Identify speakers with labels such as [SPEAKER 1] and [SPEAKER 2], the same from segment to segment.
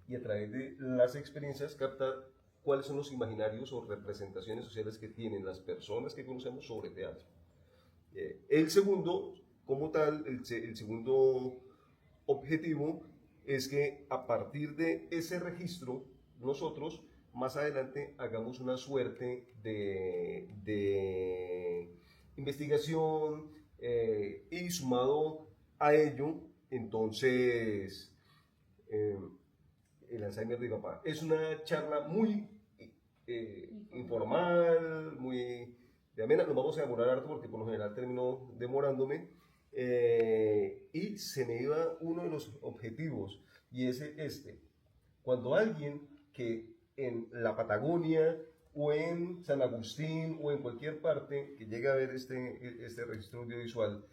[SPEAKER 1] y a través de las experiencias captar cuáles son los imaginarios o representaciones sociales que tienen las personas que conocemos sobre teatro. El segundo, como tal, el segundo objetivo es que a partir de ese registro, nosotros más adelante hagamos una suerte de investigación y sumado a ello, entonces, el Alzheimer de papá. Es una charla muy informal, muy de amena. Nos vamos a demorar harto porque por lo general termino demorándome. Y se me iba uno de los objetivos y es este. Cuando alguien que en la Patagonia o en San Agustín o en cualquier parte que llegue a ver este registro audiovisual,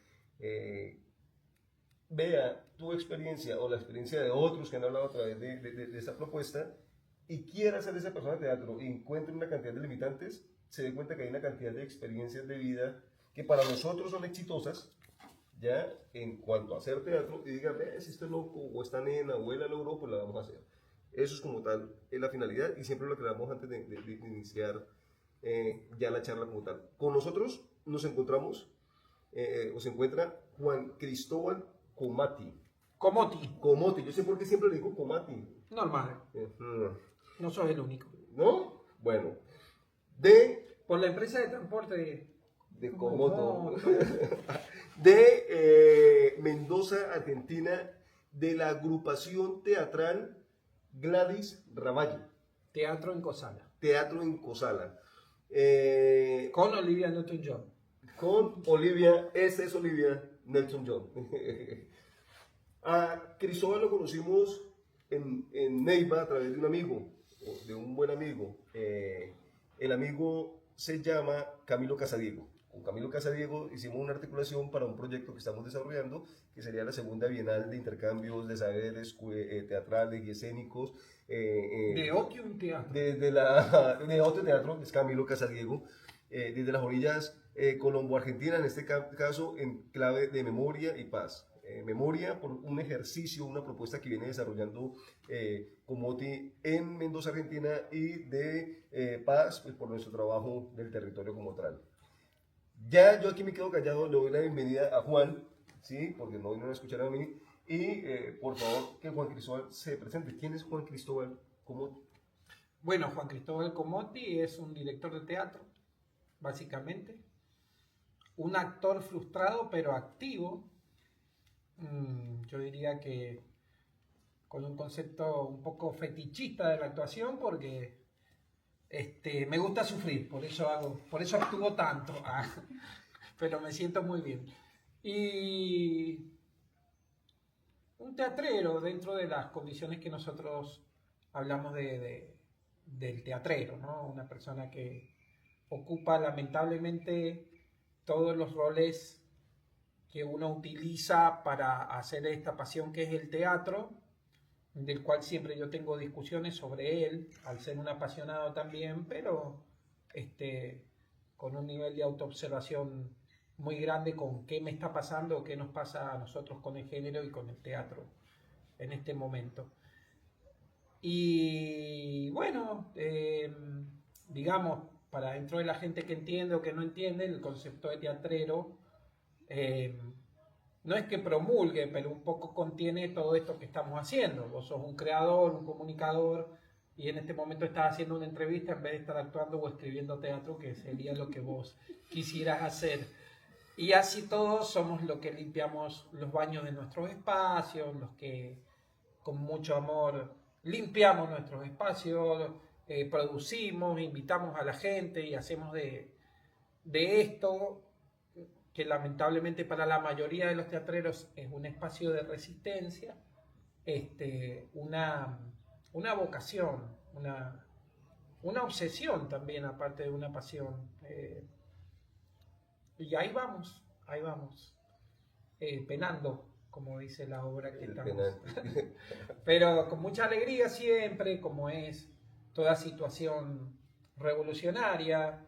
[SPEAKER 1] vea tu experiencia o la experiencia de otros que han hablado a través de esta propuesta y quiera ser esa persona de teatro y encuentre una cantidad de limitantes, se dé cuenta que hay una cantidad de experiencias de vida que para nosotros son exitosas, ya en cuanto a hacer teatro, y diga, ve, si este loco o esta nena o él la logró, pues la vamos a hacer. Eso es como tal, es la finalidad y siempre lo aclaramos antes de iniciar ya la charla como tal. Con nosotros nos encontramos, o se encuentra Juan Cristóbal Comati.
[SPEAKER 2] Comoti.
[SPEAKER 1] Yo sé por qué siempre le digo Comati.
[SPEAKER 2] Normal. No sos el único.
[SPEAKER 1] ¿No? Bueno.
[SPEAKER 2] Por la empresa de transporte
[SPEAKER 1] de Comoto. De Mendoza, Argentina, de la agrupación teatral Gladys Ravalli.
[SPEAKER 2] Teatro en Cosala.
[SPEAKER 1] Teatro en Cosala.
[SPEAKER 2] Con Olivia Newton-John.
[SPEAKER 1] Con Olivia, esa es Olivia Newton-John. A Cristóbal lo conocimos en Neiva a través de un amigo, de un buen amigo. El amigo se llama Camilo Casadiego. Con Camilo Casadiego hicimos una articulación para un proyecto que estamos desarrollando, que sería la segunda Bienal de Intercambios de Saberes Teatrales y Escénicos.
[SPEAKER 2] De Otium Teatro.
[SPEAKER 1] De Otium Teatro, es Camilo Casadiego. Desde las orillas colombo-argentina, en este caso en clave de memoria y paz. Memoria por un ejercicio, una propuesta que viene desarrollando Comoti en Mendoza, Argentina, y de paz pues, por nuestro trabajo del territorio como tal. Ya yo aquí me quedo callado, le doy la bienvenida a Juan, ¿sí? Porque no vino a escuchar a mí, y por favor que Juan Cristóbal se presente. ¿Quién es Juan Cristóbal Comoti?
[SPEAKER 2] Bueno, Juan Cristóbal Comoti es un director de teatro, básicamente, un actor frustrado pero activo. Yo diría que con un concepto un poco fetichista de la actuación, porque me gusta sufrir, por eso actúo tanto, pero me siento muy bien. Y un teatrero dentro de las condiciones que nosotros hablamos del teatrero, ¿no? Una persona que ocupa lamentablemente todos los roles que uno utiliza para hacer esta pasión que es el teatro, del cual siempre yo tengo discusiones sobre él, al ser un apasionado también, pero con un nivel de autoobservación muy grande con qué me está pasando, qué nos pasa a nosotros con el género y con el teatro en este momento. Y bueno, digamos, para dentro de la gente que entiende o que no entiende, el concepto de teatrero no es que promulgue, pero un poco contiene todo esto que estamos haciendo. Vos sos un creador, un comunicador, y en este momento estás haciendo una entrevista en vez de estar actuando o escribiendo teatro, que sería lo que vos quisieras hacer. Y así todos somos los que limpiamos los baños de nuestros espacios, los que con mucho amor limpiamos nuestros espacios, producimos, invitamos a la gente y hacemos de esto, que lamentablemente para la mayoría de los teatreros es un espacio de resistencia, una vocación, una obsesión también, aparte de una pasión. Y ahí vamos, penando, como dice la obra que estamos. Pero con mucha alegría siempre, como es toda situación revolucionaria.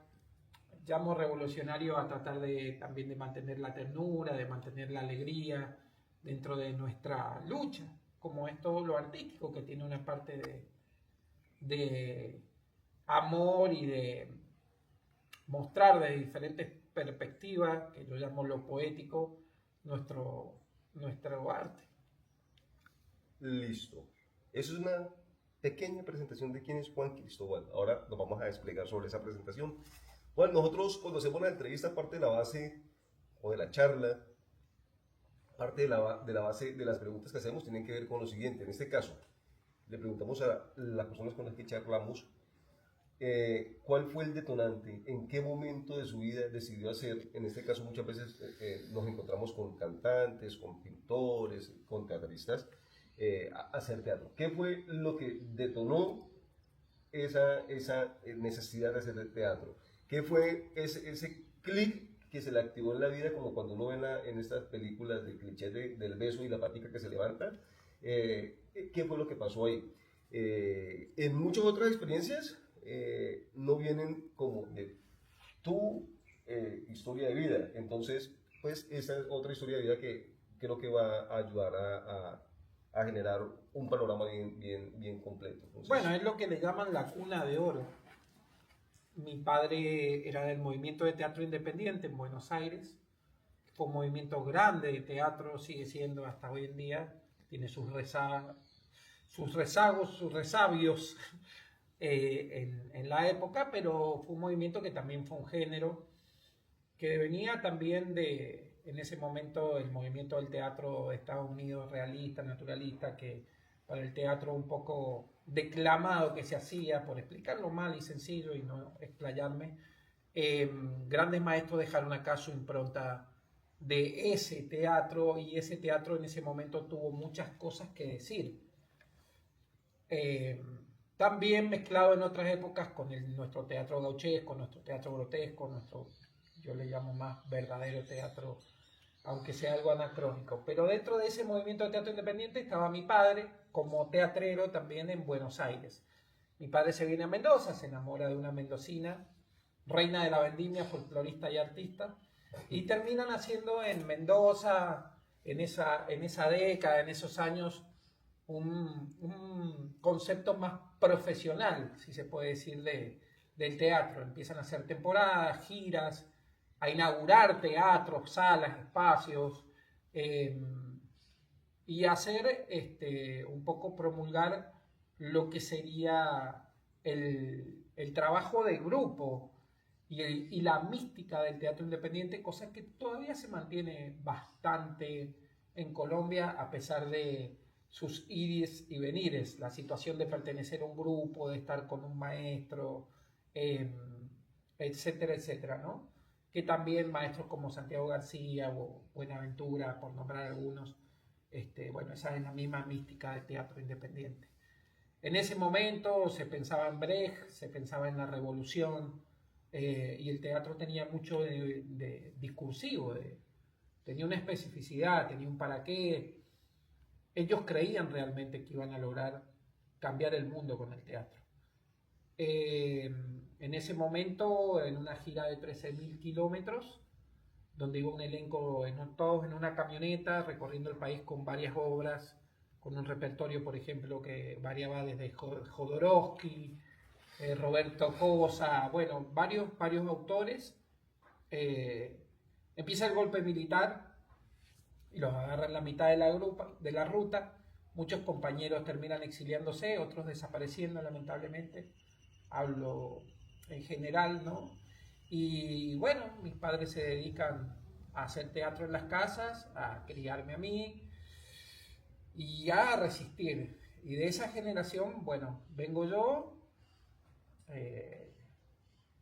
[SPEAKER 2] Llamo revolucionario a tratar también de mantener la ternura, de mantener la alegría dentro de nuestra lucha, como es todo lo artístico, que tiene una parte de amor y de mostrar de diferentes perspectivas, que yo llamo lo poético, nuestro arte.
[SPEAKER 1] Listo. Eso es una pequeña presentación de quién es Juan Cristóbal. Ahora nos vamos a explicar sobre esa presentación. Bueno, nosotros cuando hacemos la entrevista, parte de la base o de la charla, parte de la base de las preguntas que hacemos tienen que ver con lo siguiente. En este caso, le preguntamos a las personas con las que charlamos cuál fue el detonante, en qué momento de su vida decidió hacer. En este caso muchas veces nos encontramos con cantantes, con pintores, con teatristas, hacer teatro. ¿Qué fue lo que detonó esa necesidad de hacer teatro? ¿Qué fue ese clic que se le activó en la vida, como cuando uno ve en estas películas de clichés del beso y la patica que se levanta? ¿Qué fue lo que pasó ahí? En muchas otras experiencias no vienen como de tu historia de vida. Entonces, pues esa es otra historia de vida que creo que va a ayudar a generar un panorama bien completo. Entonces,
[SPEAKER 2] bueno, es lo que le llaman la cuna de oro. Mi padre era del movimiento de teatro independiente en Buenos Aires. Fue un movimiento grande de teatro, sigue siendo hasta hoy en día. Tiene sus rezagos, sus resabios en la época, pero fue un movimiento que también fue un género que venía también en ese momento, el movimiento del teatro de Estados Unidos, realista, naturalista, que para el teatro un poco declamado que se hacía, por explicarlo mal y sencillo y no explayarme, grandes maestros dejaron acá su impronta de ese teatro, y ese teatro en ese momento tuvo muchas cosas que decir. También mezclado en otras épocas con nuestro teatro gauchesco, nuestro teatro grotesco, yo le llamo más verdadero teatro, aunque sea algo anacrónico. Pero dentro de ese movimiento de teatro independiente estaba mi padre como teatrero también en Buenos Aires. Mi padre se viene a Mendoza, se enamora de una mendocina, reina de la vendimia, folclorista y artista, y terminan haciendo en Mendoza, en esa década, en esos años, un concepto más profesional, si se puede decir, del teatro. Empiezan a hacer temporadas, giras, a inaugurar teatros, salas, espacios, y hacer un poco promulgar lo que sería el trabajo de grupo y la mística del teatro independiente, cosa que todavía se mantiene bastante en Colombia a pesar de sus ires y venires, la situación de pertenecer a un grupo, de estar con un maestro, etcétera, etcétera, ¿no? Que también maestros como Santiago García o Buenaventura, por nombrar algunos, bueno, esa es la misma mística del teatro independiente. En ese momento se pensaba en Brecht, se pensaba en la revolución, y el teatro tenía mucho de discursivo, tenía una especificidad, tenía un para qué. Ellos creían realmente que iban a lograr cambiar el mundo con el teatro. En ese momento, en una gira de 13.000 kilómetros, donde iba un elenco, todos en una camioneta, recorriendo el país con varias obras, con un repertorio, por ejemplo, que variaba desde Jodorowsky, Roberto Cosa, bueno, varios autores. Empieza el golpe militar y los agarran en la mitad de la ruta. Muchos compañeros terminan exiliándose, otros desapareciendo, lamentablemente. Hablo en general, ¿no? Y bueno, mis padres se dedican a hacer teatro en las casas, a criarme a mí y a resistir. Y de esa generación, bueno, vengo yo.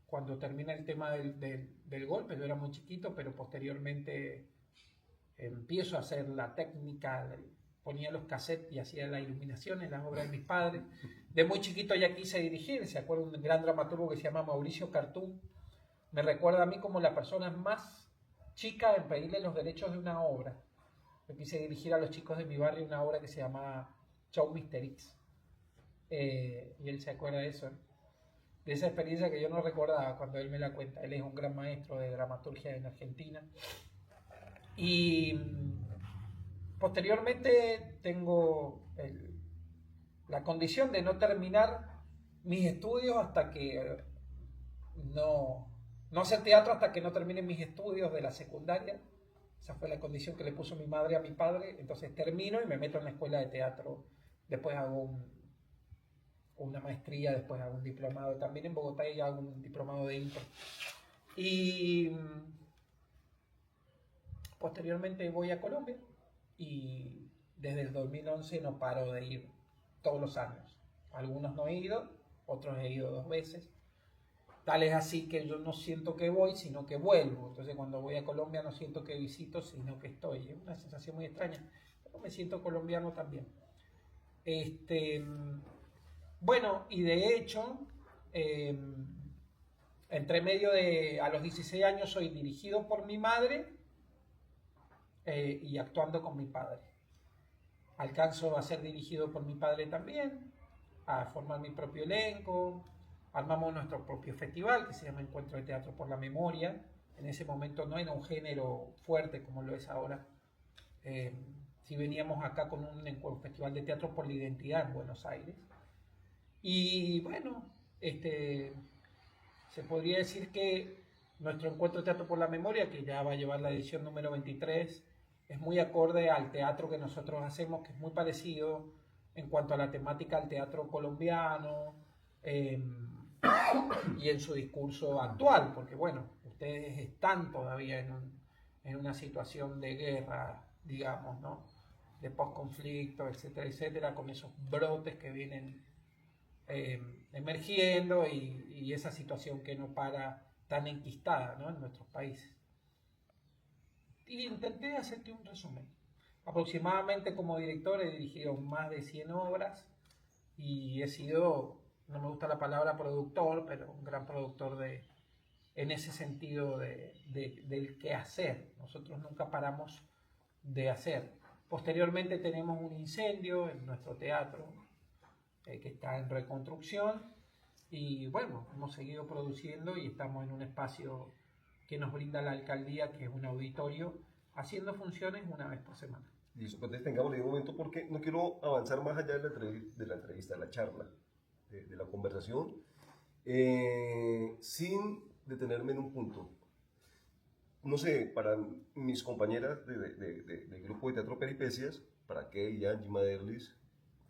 [SPEAKER 2] Cuando termina el tema del golpe, yo era muy chiquito, pero posteriormente empiezo a hacer la técnica, ponía los cassettes y hacía la iluminación en las obras de mis padres. De muy chiquito ya quise dirigir, se acuerda un gran dramaturgo que se llama Mauricio Cartún, me recuerda a mí como la persona más chica en pedirle los derechos de una obra. Yo quise dirigir a los chicos de mi barrio una obra que se llama Show Mister X. Y él se acuerda de eso, de esa experiencia que yo no recordaba cuando él me la cuenta. Él es un gran maestro de dramaturgia en Argentina. Y Posteriormente tengo la condición de no terminar mis estudios hasta que no hacer teatro hasta que no termine mis estudios de la secundaria. Esa fue la condición que le puso mi madre a mi padre. Entonces termino y me meto en la escuela de teatro. Después hago una maestría, después hago un diplomado también en Bogotá y hago un diplomado de impro. Y posteriormente voy a Colombia y desde el 2011 no paro de ir todos los años. Algunos no he ido, otros he ido 2 veces. Tal es así que yo no siento que voy, sino que vuelvo. Entonces cuando voy a Colombia no siento que visito, sino que estoy. Es una sensación muy extraña, pero me siento colombiano también. Bueno, y de hecho, entre medio a los 16 años soy dirigido por mi madre y actuando con mi padre. Alcanzo a ser dirigido por mi padre también, a formar mi propio elenco. Armamos nuestro propio festival que se llama Encuentro de Teatro por la Memoria. En ese momento no era un género fuerte como lo es ahora. Sí veníamos acá con un festival de teatro por la identidad en Buenos Aires. Y bueno, se podría decir que nuestro Encuentro de Teatro por la Memoria, que ya va a llevar la edición número 23, es muy acorde al teatro que nosotros hacemos, que es muy parecido en cuanto a la temática al teatro colombiano, y en su discurso actual, porque bueno, ustedes están todavía en una situación de guerra, digamos, ¿no? De post-conflicto, etcétera, etcétera, con esos brotes que vienen emergiendo y esa situación que no para tan enquistada, ¿no? En nuestros países. Y intenté hacerte un resumen. Aproximadamente como director he dirigido más de 100 obras y he sido, no me gusta la palabra productor, pero un gran productor en ese sentido del qué hacer. Nosotros nunca paramos de hacer. Posteriormente tenemos un incendio en nuestro teatro que está en reconstrucción y bueno, hemos seguido produciendo y estamos en un espacio que nos brinda la alcaldía, que es un auditorio, haciendo funciones una vez por semana.
[SPEAKER 1] Listo, pues tengámosle un momento porque no quiero avanzar más allá de la entrevista, de la charla, de la conversación, sin detenerme en un punto. No sé, para mis compañeras del grupo de teatro Peripecias, para Kay, Angie, Maderlis,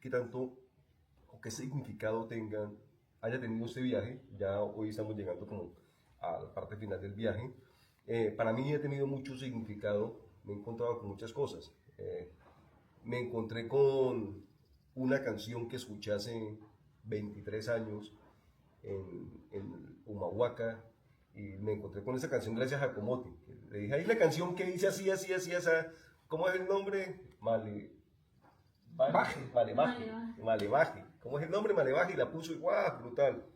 [SPEAKER 1] qué tanto o qué significado haya tenido este viaje. Ya hoy estamos llegando como a la parte final del viaje. Para mí ha tenido mucho significado, me he encontrado con muchas cosas. Me encontré con una canción que escuché hace 23 años en Humahuaca, y me encontré con esa canción gracias a Comote. Le dije, hay una canción que dice así, así, así, así. ¿Cómo es el nombre? Malevaje. ¿Cómo es el nombre? Malevaje, y la puso y ¡guau! Brutal.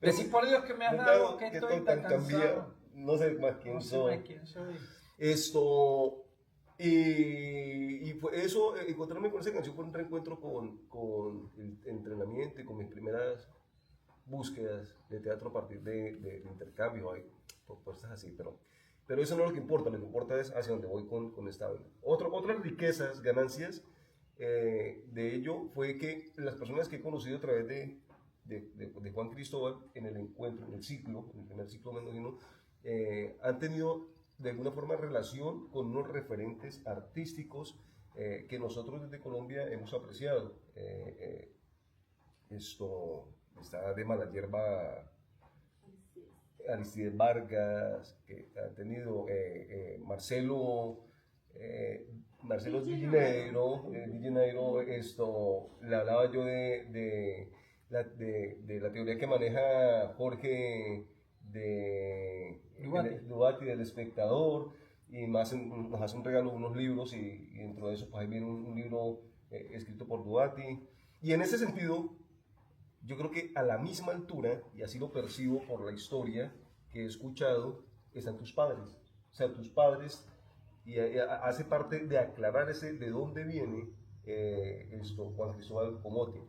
[SPEAKER 2] Decir por Dios que me has dado que estoy tan
[SPEAKER 1] cansado. No sé más quién soy. Esto, y fue eso, encontrarme con esa canción fue un reencuentro con el entrenamiento y con mis primeras búsquedas de teatro a partir de intercambio. Hay propuestas así, pero eso no es lo que importa. Lo que importa es hacia dónde voy con esta obra. Otras riquezas, ganancias de ello fue que las personas que he conocido a través de Juan Cristóbal en el encuentro, en el primer ciclo mendocino, han tenido de alguna forma relación con unos referentes artísticos que nosotros desde Colombia hemos apreciado. Esto está de Mala Hierba Aristides Vargas, que ha tenido Marcelo Di Janeiro, esto, le hablaba yo de la teoría que maneja Jorge Dubati, del espectador, y nos hace un regalo de unos libros, y dentro de eso pues ahí viene un libro escrito por Dubati, y en ese sentido yo creo que a la misma altura, y así lo percibo por la historia que he escuchado, están tus padres. O sea, tus padres, y hace parte de aclarar de dónde viene Juan Cristóbal Comote.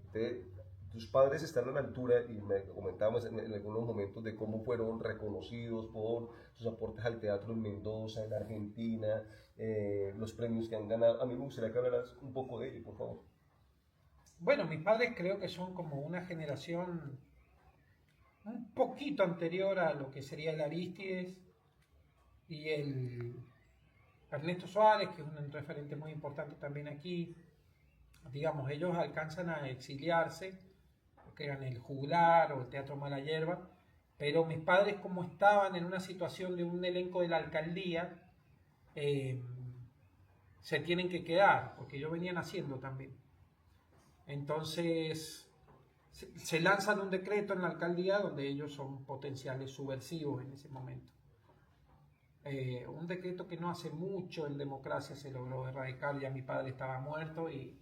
[SPEAKER 1] Entonces, tus padres están a la altura, y me comentábamos en algunos momentos de cómo fueron reconocidos por sus aportes al teatro en Mendoza, en Argentina, los premios que han ganado. A mí me gustaría que hablaras un poco de ello, por favor.
[SPEAKER 2] Bueno, mis padres creo que son como una generación un poquito anterior a lo que sería el Arístides y el Ernesto Suárez, que es un referente muy importante también aquí. Digamos, ellos alcanzan a exiliarse, que eran el Juglar o el Teatro Mala Hierba, pero mis padres, como estaban en una situación de un elenco de la alcaldía, se tienen que quedar, porque ellos venían haciendo también. Entonces, se lanzan un decreto en la alcaldía donde ellos son potenciales subversivos en ese momento. Un decreto que no hace mucho en democracia se logró erradicar, ya mi padre estaba muerto y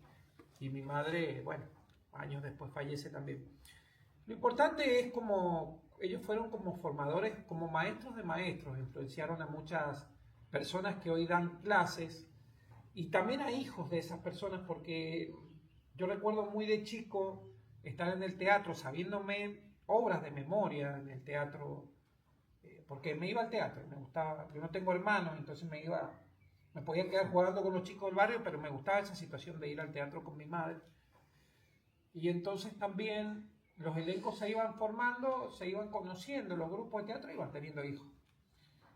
[SPEAKER 2] mi madre, bueno, años después fallece también. Lo importante es como ellos fueron como formadores, como maestros de maestros, influenciaron a muchas personas que hoy dan clases y también a hijos de esas personas, porque yo recuerdo muy de chico estar en el teatro sabiéndome obras de memoria en el teatro, porque me iba al teatro, me gustaba, yo no tengo hermanos, entonces me podía quedar jugando con los chicos del barrio, pero me gustaba esa situación de ir al teatro con mi madre. Y entonces también los elencos se iban formando, se iban conociendo, los grupos de teatro iban teniendo hijos.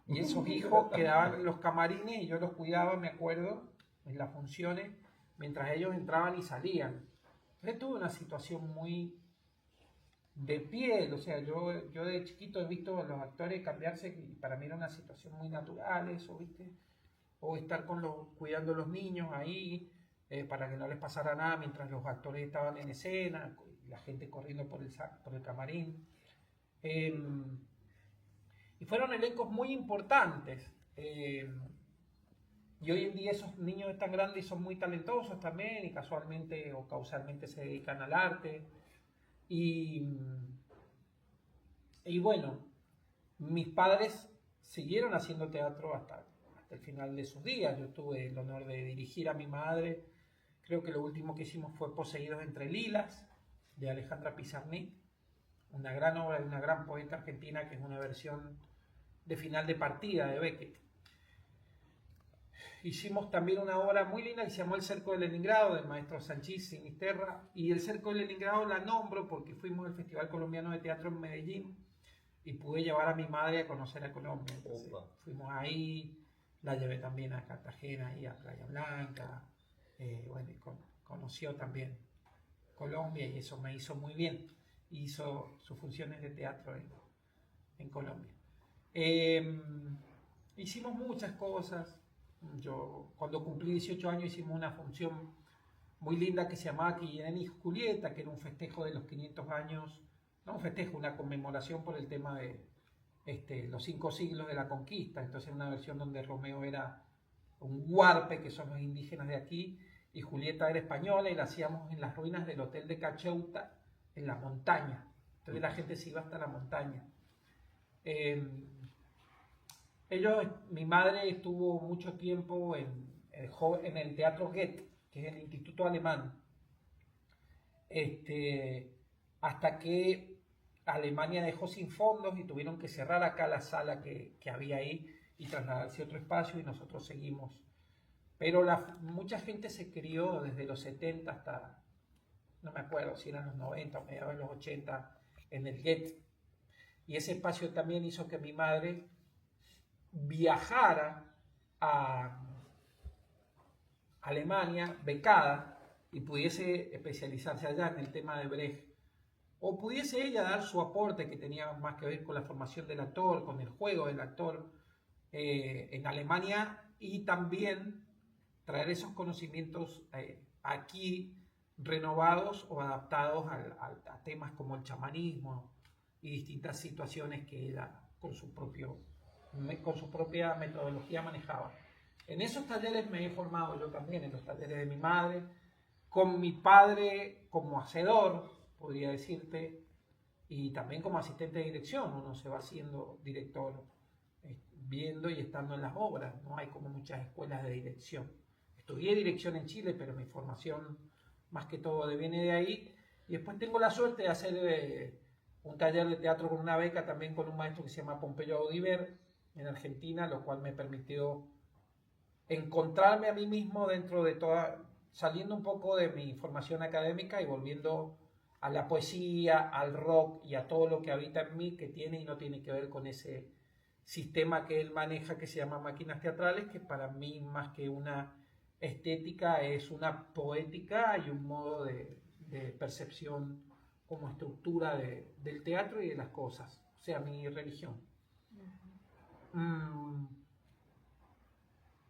[SPEAKER 2] Y esos hijos quedaban en los camarines y yo los cuidaba, me acuerdo, en las funciones, mientras ellos entraban y salían. Entonces tuve una situación muy de piel, o sea, yo de chiquito he visto a los actores cambiarse y para mí era una situación muy natural eso, ¿viste? O estar cuidando a los niños ahí para que no les pasara nada mientras los actores estaban en escena, la gente corriendo por el camarín. Y fueron elencos muy importantes. Y hoy en día esos niños están grandes y son muy talentosos también y casualmente o causalmente se dedican al arte. Y bueno, mis padres siguieron haciendo teatro hasta el final de sus días. Yo tuve el honor de dirigir a mi madre. Creo que lo último que hicimos fue Poseídos entre Lilas, de Alejandra Pizarnik, una gran obra de una gran poeta argentina que es una versión de final de partida de Beckett. Hicimos también una obra muy linda que se llamó El Cerco de Leningrado, del maestro Sanchís Sinisterra, y El Cerco de Leningrado la nombro porque fuimos al Festival Colombiano de Teatro en Medellín y pude llevar a mi madre a conocer a Colombia. Entonces, fuimos ahí, la llevé también a Cartagena y a Playa Blanca, bueno, y conoció también Colombia y eso me hizo muy bien. Hizo sus funciones de teatro en Colombia. Hicimos muchas cosas. Yo, cuando cumplí 18 años, hicimos una función muy linda que se llamaba Guillermo y Julieta, que era un festejo de los 500 años, no un festejo, una conmemoración por el tema de los 5 siglos de la conquista. Entonces, una versión donde Romeo era un huarpe, que son los indígenas de aquí, y Julieta era española, y la hacíamos en las ruinas del Hotel de Cacheuta, en la montaña. Entonces, la gente se iba hasta la montaña. Mi madre estuvo mucho tiempo en el Teatro Goethe, que es el instituto alemán, hasta que Alemania dejó sin fondos y tuvieron que cerrar acá la sala que había ahí y trasladarse a otro espacio y nosotros seguimos. Pero mucha gente se crió desde los 70 hasta, no me acuerdo si eran los 90 o mediados de los 80, en el Goethe. Y ese espacio también hizo que mi madre viajara a Alemania becada y pudiese especializarse allá en el tema de Brecht, o pudiese ella dar su aporte que tenía más que ver con la formación del actor, con el juego del actor en Alemania, y también traer esos conocimientos aquí renovados o adaptados a temas como el chamanismo y distintas situaciones que ella con su propia metodología manejaba. En esos talleres me he formado yo también, en los talleres de mi madre, con mi padre como hacedor, podría decirte, y también como asistente de dirección. Uno se va haciendo director viendo y estando en las obras, no hay como muchas escuelas de dirección. Estudié dirección en Chile, pero mi formación más que todo viene de ahí, y después tengo la suerte de hacer un taller de teatro con una beca también con un maestro que se llama Pompeyo Audiver en Argentina, lo cual me permitió encontrarme a mí mismo dentro de toda, saliendo un poco de mi formación académica y volviendo a la poesía, al rock y a todo lo que habita en mí que tiene y no tiene que ver con ese sistema que él maneja que se llama máquinas teatrales, que para mí más que una estética es una poética y un modo de percepción como estructura del teatro y de las cosas, o sea, mi religión.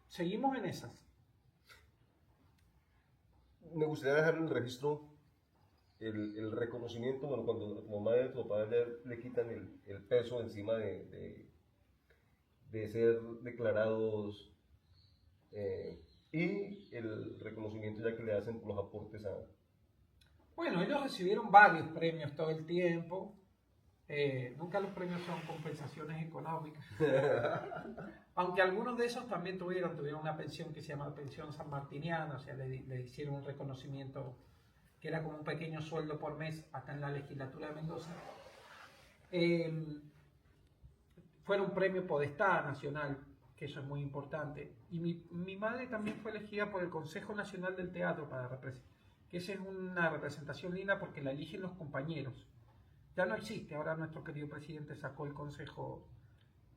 [SPEAKER 2] Seguimos en esas.
[SPEAKER 1] Me gustaría dejar en el registro el reconocimiento, bueno, cuando a tu mamá y a tu papá le quitan el peso encima de ser declarados y el reconocimiento ya que le hacen por los aportes a...
[SPEAKER 2] Bueno, ellos recibieron varios premios todo el tiempo. Nunca los premios son compensaciones económicas. Aunque algunos de esos también tuvieron una pensión que se llama pensión sanmartiniana, o sea, le hicieron un reconocimiento que era como un pequeño sueldo por mes acá en la legislatura de Mendoza. Fueron un premio Podestá Nacional, que eso es muy importante. Y mi madre también fue elegida por el Consejo Nacional del Teatro para representar, que esa es una representación linda porque la eligen los compañeros. Ya no existe, ahora nuestro querido presidente sacó el Consejo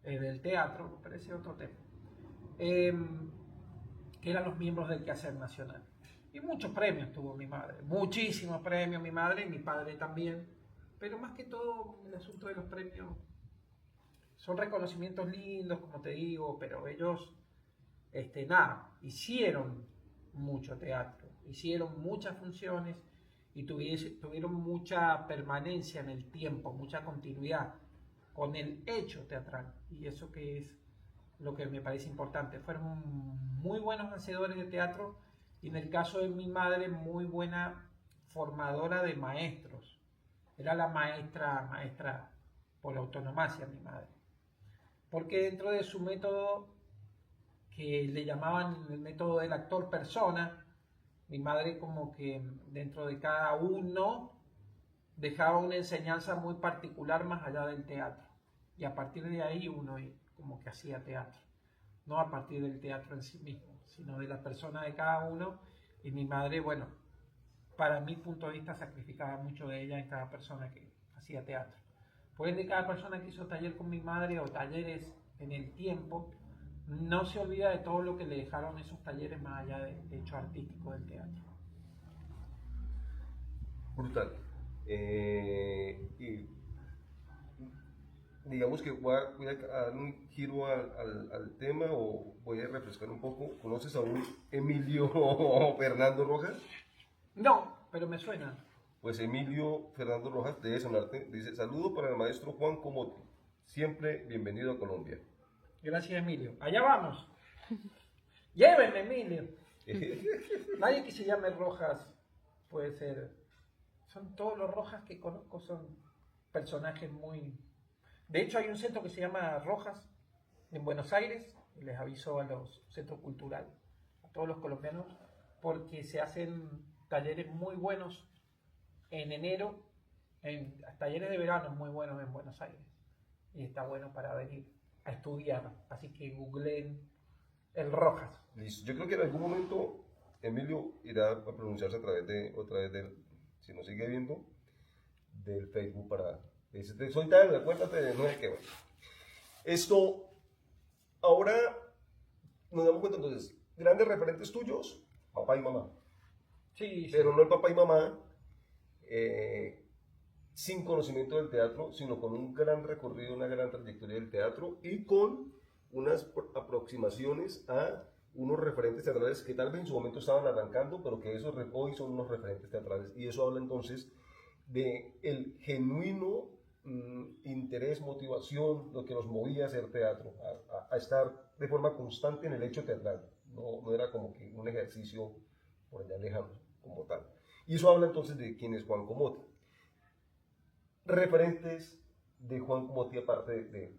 [SPEAKER 2] del Teatro, pero ese es otro tema. Que eran los miembros del Quehacer Nacional. Y muchos premios tuvo mi madre, muchísimos premios mi madre y mi padre también. Pero más que todo el asunto de los premios son reconocimientos lindos, como te digo, pero ellos, hicieron mucho teatro, hicieron muchas funciones y tuvieron mucha permanencia en el tiempo, mucha continuidad con el hecho teatral. Y eso que es lo que me parece importante. Fueron muy buenos hacedores de teatro y en el caso de mi madre, muy buena formadora de maestros. Era la maestra por autonomacia mi madre. Porque dentro de su método, que le llamaban el método del actor persona, mi madre como que dentro de cada uno dejaba una enseñanza muy particular más allá del teatro. Y a partir de ahí uno como que hacía teatro. No a partir del teatro en sí mismo, sino de la persona de cada uno. Y mi madre, bueno, para mi punto de vista sacrificaba mucho de ella en cada persona que hacía teatro. Por ende, cada persona que hizo taller con mi madre o talleres en el tiempo, no se olvida de todo lo que le dejaron esos talleres más allá del hecho artístico del teatro.
[SPEAKER 1] Brutal. Y digamos que voy a dar un giro al tema o voy a refrescar un poco. ¿Conoces a un Emilio Fernando Rojas?
[SPEAKER 2] No, pero me suena.
[SPEAKER 1] Pues Emilio Fernando Rojas debe sonarte. Dice: saludo para el maestro Juan Comotti. Siempre bienvenido a Colombia.
[SPEAKER 2] Gracias, Emilio. Allá vamos. Llévenme, Emilio. Nadie que se llame Rojas puede ser. Son todos los Rojas que conozco, son personajes muy... De hecho, hay un centro que se llama Rojas en Buenos Aires, y les aviso a los centros culturales, a todos los colombianos, porque se hacen talleres muy buenos en enero, talleres de verano muy buenos en Buenos Aires, y está bueno para venir a estudiar, así que googleen el Rojas.
[SPEAKER 1] Listo. Yo creo que en algún momento Emilio irá a pronunciarse otra vez del, si nos sigue viendo, del Facebook para decirte: soy tal, acuérdate de no sé qué. Bueno. Esto, ahora nos damos cuenta entonces, grandes referentes tuyos, papá y mamá.
[SPEAKER 2] Sí,
[SPEAKER 1] Pero
[SPEAKER 2] sí.
[SPEAKER 1] no el papá y mamá sin conocimiento del teatro, sino con un gran recorrido, una gran trayectoria del teatro y con unas aproximaciones a unos referentes teatrales que tal vez en su momento estaban arrancando, pero que esos hoy son unos referentes teatrales. Y eso habla entonces de el genuino interés, motivación, lo que los movía a hacer teatro, a estar de forma constante en el hecho teatral. No era como que un ejercicio por allá lejano, como tal. Y eso habla entonces de quién es Juan Comotti. Referentes de Juan Comotti, aparte de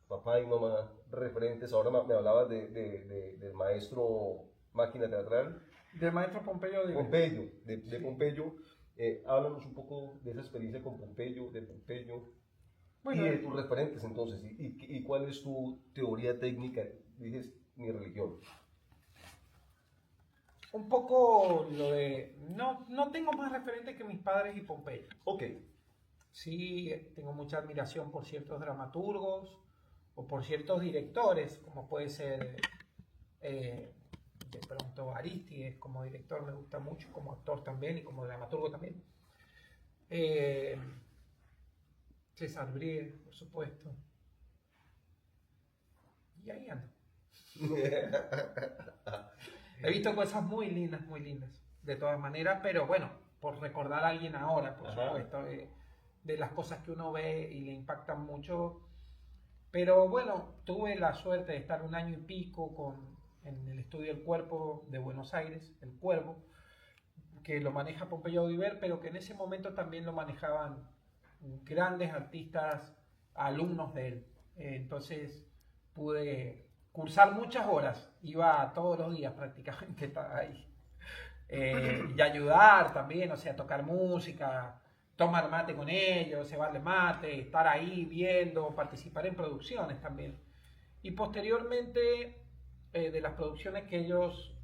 [SPEAKER 1] papá y mamá, referentes, ahora me hablabas del maestro máquina teatral.
[SPEAKER 2] Del maestro Pompeyo.
[SPEAKER 1] De Pompeyo. Háblanos un poco de esa experiencia con Pompeyo, de Pompeyo, bueno, y de tus referentes entonces, y cuál es tu teoría técnica, dices, mi religión.
[SPEAKER 2] un poco lo de... No tengo más referentes que mis padres y Pompeyo.
[SPEAKER 1] Ok.
[SPEAKER 2] Sí, tengo mucha admiración por ciertos dramaturgos o por ciertos directores, como puede ser de pronto Arístides como director me gusta mucho, como actor también y como dramaturgo también. Eh, César Brie, por supuesto. Y ahí ando. He visto cosas muy lindas, de todas maneras, pero bueno, por recordar a alguien ahora, por supuesto, de las cosas que uno ve y le impactan mucho. Pero bueno, tuve la suerte de estar un año y pico en el estudio El Cuerpo de Buenos Aires, El Cuervo, que lo maneja Pompeyo Audivert, pero que en ese momento también lo manejaban grandes artistas, alumnos de él. Entonces pude cursar muchas horas, iba todos los días prácticamente, estaba ahí. Y ayudar también, o sea, tocar música, tomar mate con ellos, cebarle mate, estar ahí viendo, participar en producciones también. Y posteriormente, de las producciones que ellos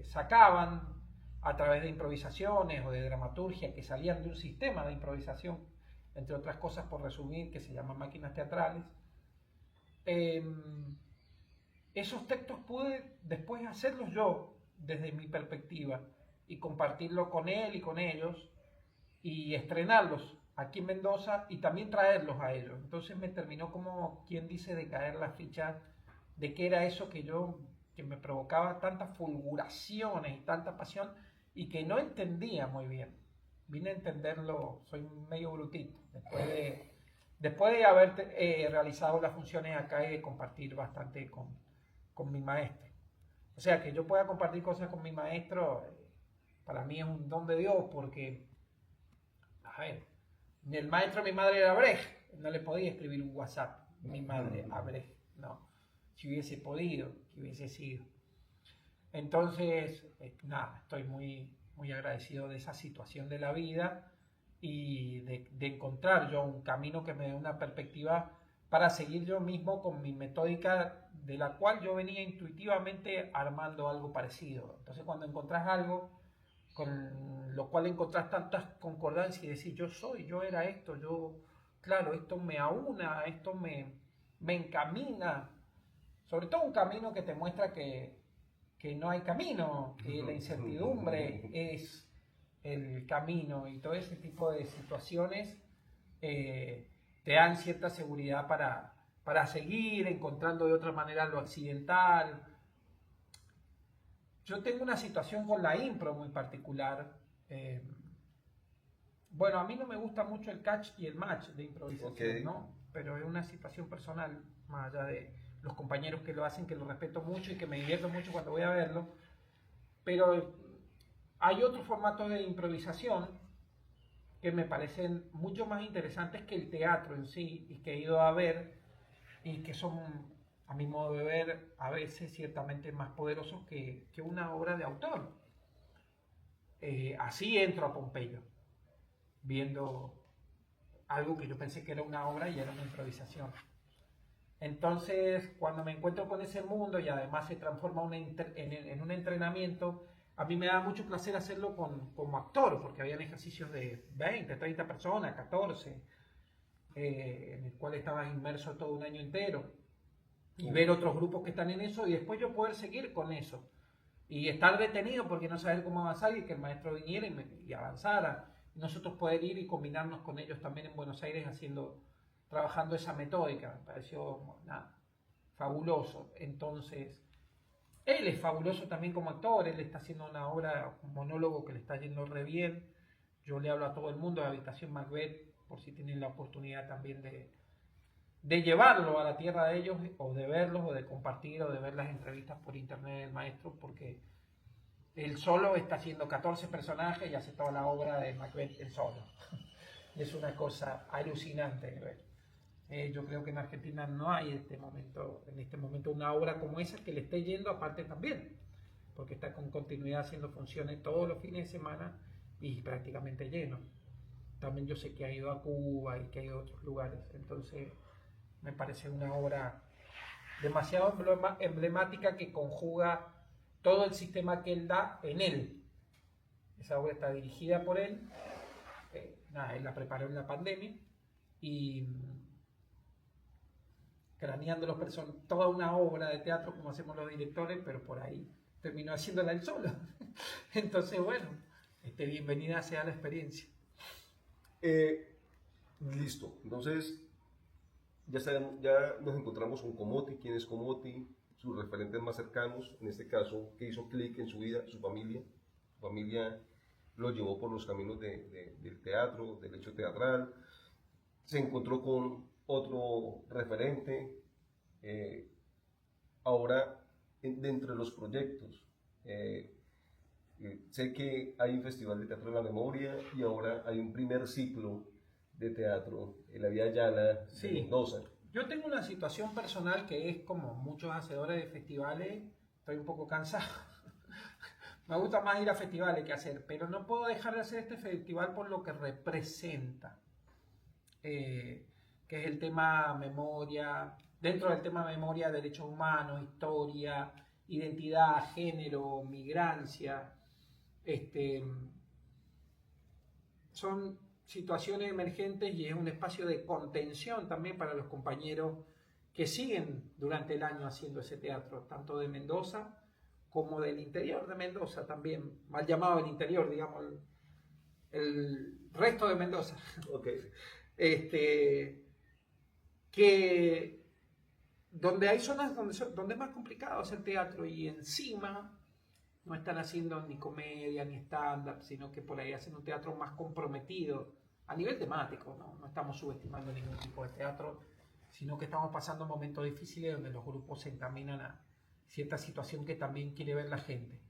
[SPEAKER 2] sacaban a través de improvisaciones o de dramaturgia que salían de un sistema de improvisación, entre otras cosas por resumir, que se llama máquinas teatrales, esos textos pude después hacerlos yo desde mi perspectiva y compartirlo con él y con ellos y estrenarlos aquí en Mendoza y también traerlos a ellos. Entonces me terminó, como quien dice, de caer la ficha de qué era eso que me provocaba tantas fulguraciones y tanta pasión y que no entendía muy bien. Vine a entenderlo, soy medio brutito, después de haber realizado las funciones acá y de compartir bastante con mi maestro. O sea, que yo pueda compartir cosas con mi maestro, para mí es un don de Dios, porque, a ver, el maestro de mi madre era Brecht, no le podía escribir un WhatsApp, mi madre, a Brecht, no. Si hubiese podido, que hubiese sido. Entonces, nada, estoy muy, muy agradecido de esa situación de la vida y de encontrar yo un camino que me dé una perspectiva para seguir yo mismo con mi metódica de la cual yo venía intuitivamente armando algo parecido. Entonces cuando encontrás algo con lo cual encontrás tantas concordancias y decís yo era esto, claro, esto me aúna, esto me encamina, sobre todo un camino que te muestra que no hay camino, que la incertidumbre es el camino y todo ese tipo de situaciones te dan cierta seguridad para seguir encontrando de otra manera lo accidental. Yo tengo una situación con la impro muy particular. Bueno, a mí no me gusta mucho el catch y el match de improvisación, okay, ¿no? Pero es una situación personal, más allá de los compañeros que lo hacen, que lo respeto mucho y que me divierto mucho cuando voy a verlo. Pero hay otros formatos de improvisación que me parecen mucho más interesantes que el teatro en sí y que he ido a ver y que son, a mi modo de ver, a veces ciertamente más poderosos que una obra de autor. Así entro a Pompeyo, viendo algo que yo pensé que era una obra y era una improvisación. Entonces, cuando me encuentro con ese mundo y además se transforma en un entrenamiento, a mí me da mucho placer hacerlo como actor, porque habían ejercicios de 20, 30 personas, 14, en el cual estabas inmerso todo un año entero, y ver otros grupos que están en eso, y después yo poder seguir con eso, y estar detenido porque no saber cómo avanzar, y que el maestro viniera y avanzara, y nosotros poder ir y combinarnos con ellos también en Buenos Aires trabajando esa metódica. Me pareció fabuloso. Entonces, él es fabuloso también como actor, él está haciendo una obra, un monólogo que le está yendo re bien. Yo le hablo a todo el mundo de Habitación Macbeth, por si tienen la oportunidad también de llevarlo a la tierra de ellos, o de verlos, o de compartir, o de ver las entrevistas por internet del maestro, porque él solo está haciendo 14 personajes y hace toda la obra de Macbeth él solo. Es una cosa alucinante. Yo creo que en Argentina no hay en este momento una obra como esa que le esté yendo aparte también, porque está con continuidad haciendo funciones todos los fines de semana y prácticamente lleno. También yo sé que ha ido a Cuba y que ha ido a otros lugares, entonces me parece una obra demasiado emblemática que conjuga todo el sistema que él da en él. Esa obra está dirigida por él. Él la preparó en la pandemia y craneando toda una obra de teatro como hacemos los directores, pero por ahí terminó haciéndola él solo. Entonces, bueno, bienvenida sea la experiencia.
[SPEAKER 1] Listo. Entonces, ya nos encontramos con Comoti. ¿Quién es Comoti? Sus referentes más cercanos, en este caso, que hizo clic en su vida, su familia. Su familia lo llevó por los caminos del teatro, del hecho teatral. Se encontró con otro referente. Ahora, dentro de los proyectos, sé que hay un festival de teatro de la memoria y ahora hay un primer ciclo de teatro en la Vía Llana de Mendoza.
[SPEAKER 2] Yo tengo una situación personal que es como muchos hacedores de festivales, estoy un poco cansado. Me gusta más ir a festivales que hacer, pero no puedo dejar de hacer este festival por lo que representa, que es el tema memoria, dentro del tema memoria, derechos humanos, historia, identidad, género, migrancia. Son situaciones emergentes y es un espacio de contención también para los compañeros que siguen durante el año haciendo ese teatro, tanto de Mendoza como del interior de Mendoza también, mal llamado el interior, digamos, el resto de Mendoza.
[SPEAKER 1] Okay.
[SPEAKER 2] Que donde hay zonas donde es más complicado hacer teatro y encima no están haciendo ni comedia ni stand-up, sino que por ahí hacen un teatro más comprometido a nivel temático, no estamos subestimando ningún tipo de teatro, sino que estamos pasando momentos difíciles donde los grupos se encaminan a cierta situación que también quiere ver la gente.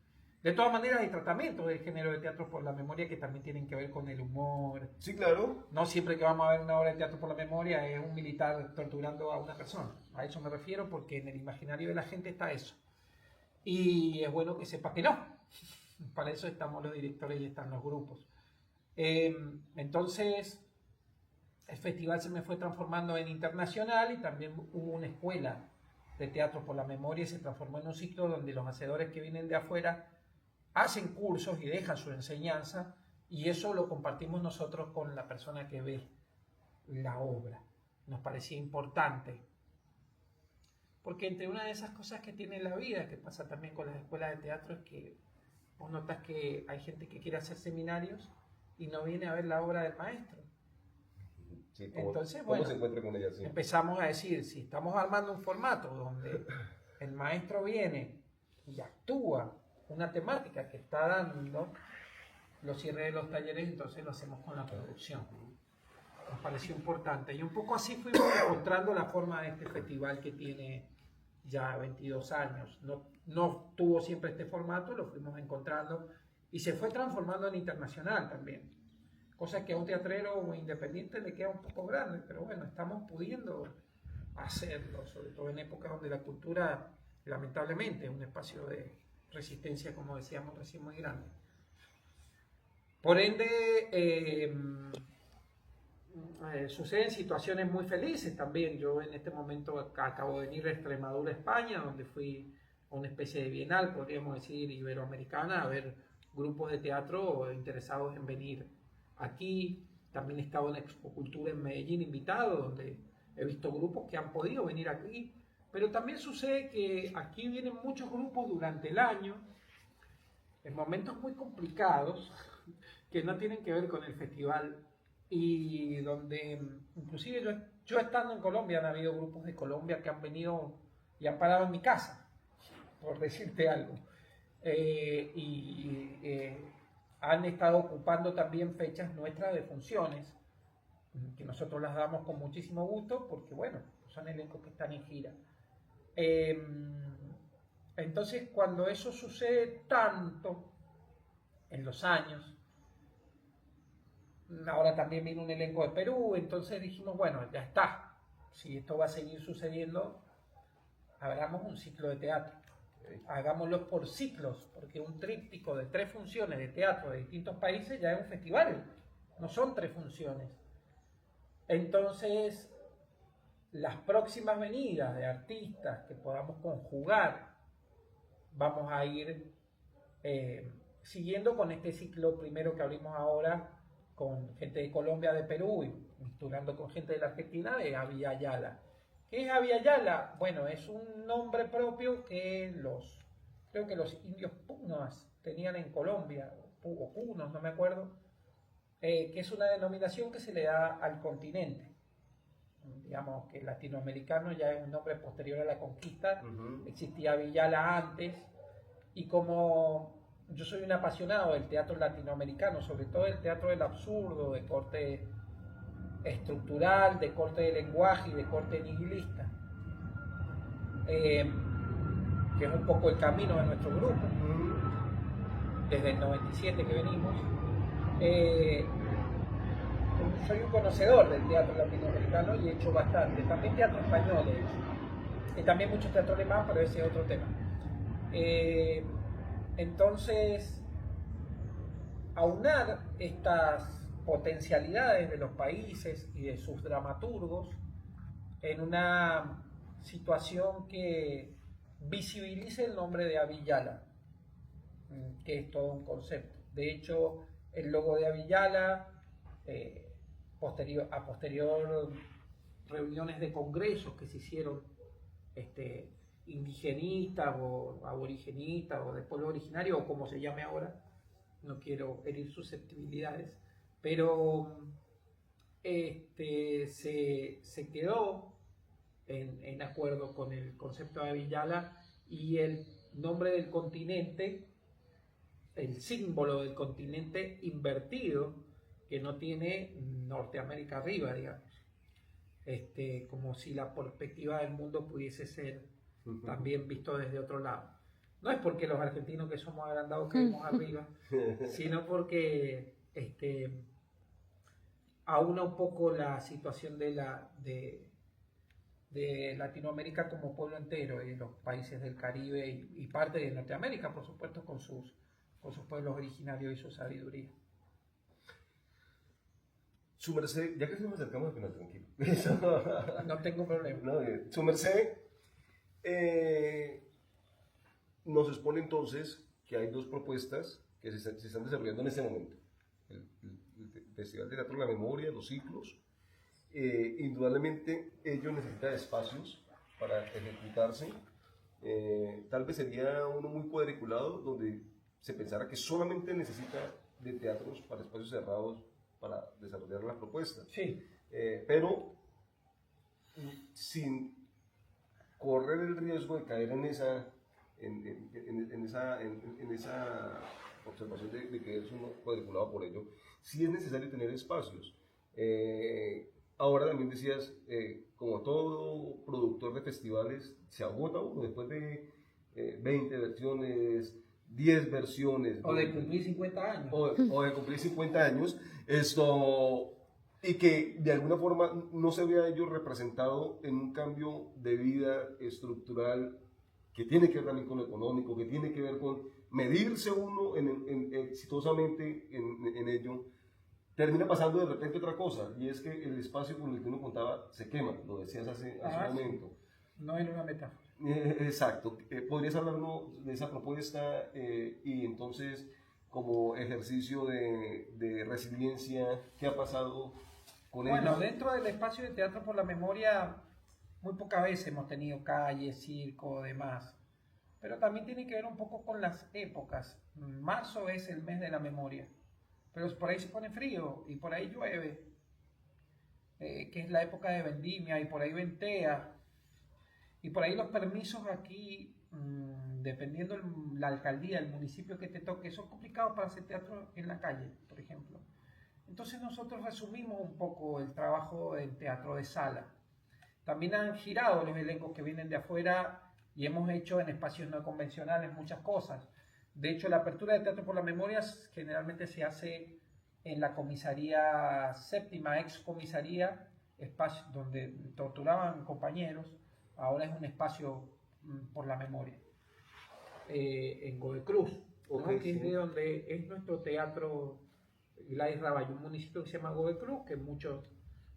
[SPEAKER 2] De todas maneras, hay tratamientos del género de teatro por la memoria que también tienen que ver con el humor.
[SPEAKER 1] Sí, claro.
[SPEAKER 2] No siempre que vamos a ver una obra de teatro por la memoria es un militar torturando a una persona. A eso me refiero porque en el imaginario de la gente está eso. Y es bueno que sepa que no. Para eso estamos los directores y están los grupos. Entonces, el festival se me fue transformando en internacional y también hubo una escuela de teatro por la memoria y se transformó en un ciclo donde los hacedores que vienen de afuera hacen cursos y dejan su enseñanza y eso lo compartimos nosotros con la persona que ve la obra. Nos parecía importante. Porque entre una de esas cosas que tiene la vida, que pasa también con las escuelas de teatro, es que vos notas que hay gente que quiere hacer seminarios y no viene a ver la obra del maestro.
[SPEAKER 1] Sí,
[SPEAKER 2] Entonces,
[SPEAKER 1] ¿cómo se encuentra con ella? Sí.
[SPEAKER 2] Empezamos a decir, si estamos armando un formato donde el maestro viene y actúa una temática que está dando los cierres de los talleres, entonces lo hacemos con la producción. Nos pareció importante. Y un poco así fuimos encontrando la forma de este festival que tiene ya 22 años. No tuvo siempre este formato, lo fuimos encontrando y se fue transformando en internacional también. Cosa que a un teatrero independiente le queda un poco grande, pero bueno, estamos pudiendo hacerlo, sobre todo en épocas donde la cultura, lamentablemente, es un espacio de resistencia, como decíamos recién, muy grande. Por ende, suceden situaciones muy felices también. Yo en este momento acabo de venir a Extremadura, España, donde fui a una especie de bienal, podríamos decir, iberoamericana, a ver grupos de teatro interesados en venir aquí. También he estado en Expo Cultura en Medellín invitado, donde he visto grupos que han podido venir aquí. Pero también sucede que aquí vienen muchos grupos durante el año, en momentos muy complicados, que no tienen que ver con el festival, y donde inclusive yo estando en Colombia, han habido grupos de Colombia que han venido y han parado en mi casa, por decirte algo. Han estado ocupando también fechas nuestras de funciones, que nosotros las damos con muchísimo gusto, porque bueno, son elencos que están en gira. Entonces, cuando eso sucede tanto en los años, ahora también viene un elenco de Perú, entonces dijimos, bueno, ya está, si esto va a seguir sucediendo, hagamos un ciclo de teatro. Hagámoslo por ciclos, porque un tríptico de 3 funciones de teatro de distintos países ya es un festival, no son 3 funciones. Entonces, las próximas venidas de artistas que podamos conjugar vamos a ir siguiendo con este ciclo primero que abrimos ahora con gente de Colombia, de Perú y mezclando con gente de la Argentina, de Abya Yala. ¿Qué es Abya Yala? Bueno, es un nombre propio que creo que los indios punas tenían en Colombia, o punos, no me acuerdo, que es una denominación que se le da al continente. Digamos que latinoamericano ya es un nombre posterior a la conquista, existía Villala antes, y como yo soy un apasionado del teatro latinoamericano, sobre todo el teatro del absurdo, de corte estructural, de corte de lenguaje y de corte nihilista, que es un poco el camino de nuestro grupo, desde el 97 que venimos. Soy un conocedor del teatro latinoamericano y he hecho bastante, también teatro español he hecho, y también mucho teatro alemán, pero ese es otro tema. Entonces, aunar estas potencialidades de los países y de sus dramaturgos en una situación que visibilice el nombre de Abya Yala, que es todo un concepto. De hecho, el logo de Abya Yala, a posterior reuniones de congresos que se hicieron indigenistas o aborigenistas o de pueblo originario o como se llame ahora, no quiero herir susceptibilidades, pero se quedó en acuerdo con el concepto de Abya Yala y el nombre del continente, el símbolo del continente invertido, que no tiene Norteamérica arriba, digamos. Como si la perspectiva del mundo pudiese ser también visto desde otro lado. No es porque los argentinos que somos agrandados quedemos arriba, sino porque aúna un poco la situación de Latinoamérica como pueblo entero, y los países del Caribe y parte de Norteamérica, por supuesto, con sus pueblos originarios y su sabiduría.
[SPEAKER 1] Su merced, ya que nos acercamos al final, tranquilo.
[SPEAKER 2] No tengo problema.
[SPEAKER 1] No, su merced nos expone entonces que hay dos propuestas que se están desarrollando en este momento. El Festival de Teatro de la Memoria, los ciclos. Indudablemente ello necesita espacios para ejecutarse. Tal vez sería uno muy cuadriculado donde se pensara que solamente necesita de teatros para espacios cerrados para desarrollar la propuesta.
[SPEAKER 2] Sí.
[SPEAKER 1] Pero sin correr el riesgo de caer en esa observación de que es uno cuadriculado por ello, sí es necesario tener espacios. Ahora también decías, como todo productor de festivales, se agota uno después de 20 versiones, 10 versiones.
[SPEAKER 2] O de cumplir 50 años.
[SPEAKER 1] O de cumplir 50 años. Y que de alguna forma no se vea ello representado en un cambio de vida estructural que tiene que ver también con lo económico, que tiene que ver con medirse uno exitosamente en ello. Termina pasando de repente otra cosa, y es que el espacio con el que uno contaba se quema, lo decías hace un momento.
[SPEAKER 2] No era una metáfora.
[SPEAKER 1] Exacto. ¿Podrías hablarnos de esa propuesta y entonces como ejercicio de resiliencia, qué ha pasado con ella?
[SPEAKER 2] Bueno, dentro del espacio de Teatro por la Memoria, muy pocas veces hemos tenido calle, circo, demás. Pero también tiene que ver un poco con las épocas. Marzo es el mes de la memoria, pero por ahí se pone frío y por ahí llueve, que es la época de vendimia, y por ahí ventea. Y por ahí los permisos aquí, dependiendo la alcaldía, el municipio que te toque, son complicados para hacer teatro en la calle, por ejemplo. Entonces nosotros resumimos un poco el trabajo del teatro de sala. También han girado los elencos que vienen de afuera y hemos hecho en espacios no convencionales muchas cosas. De hecho, la apertura de Teatro por la Memoria generalmente se hace en la comisaría séptima, ex comisaría, espacio donde torturaban compañeros. Ahora es un espacio por la memoria, en Godecruz,
[SPEAKER 1] Okay,
[SPEAKER 2] ¿no? Que
[SPEAKER 1] sí.
[SPEAKER 2] es de donde es nuestro teatro Gladys Raballo, un municipio que se llama Godecruz, que muchos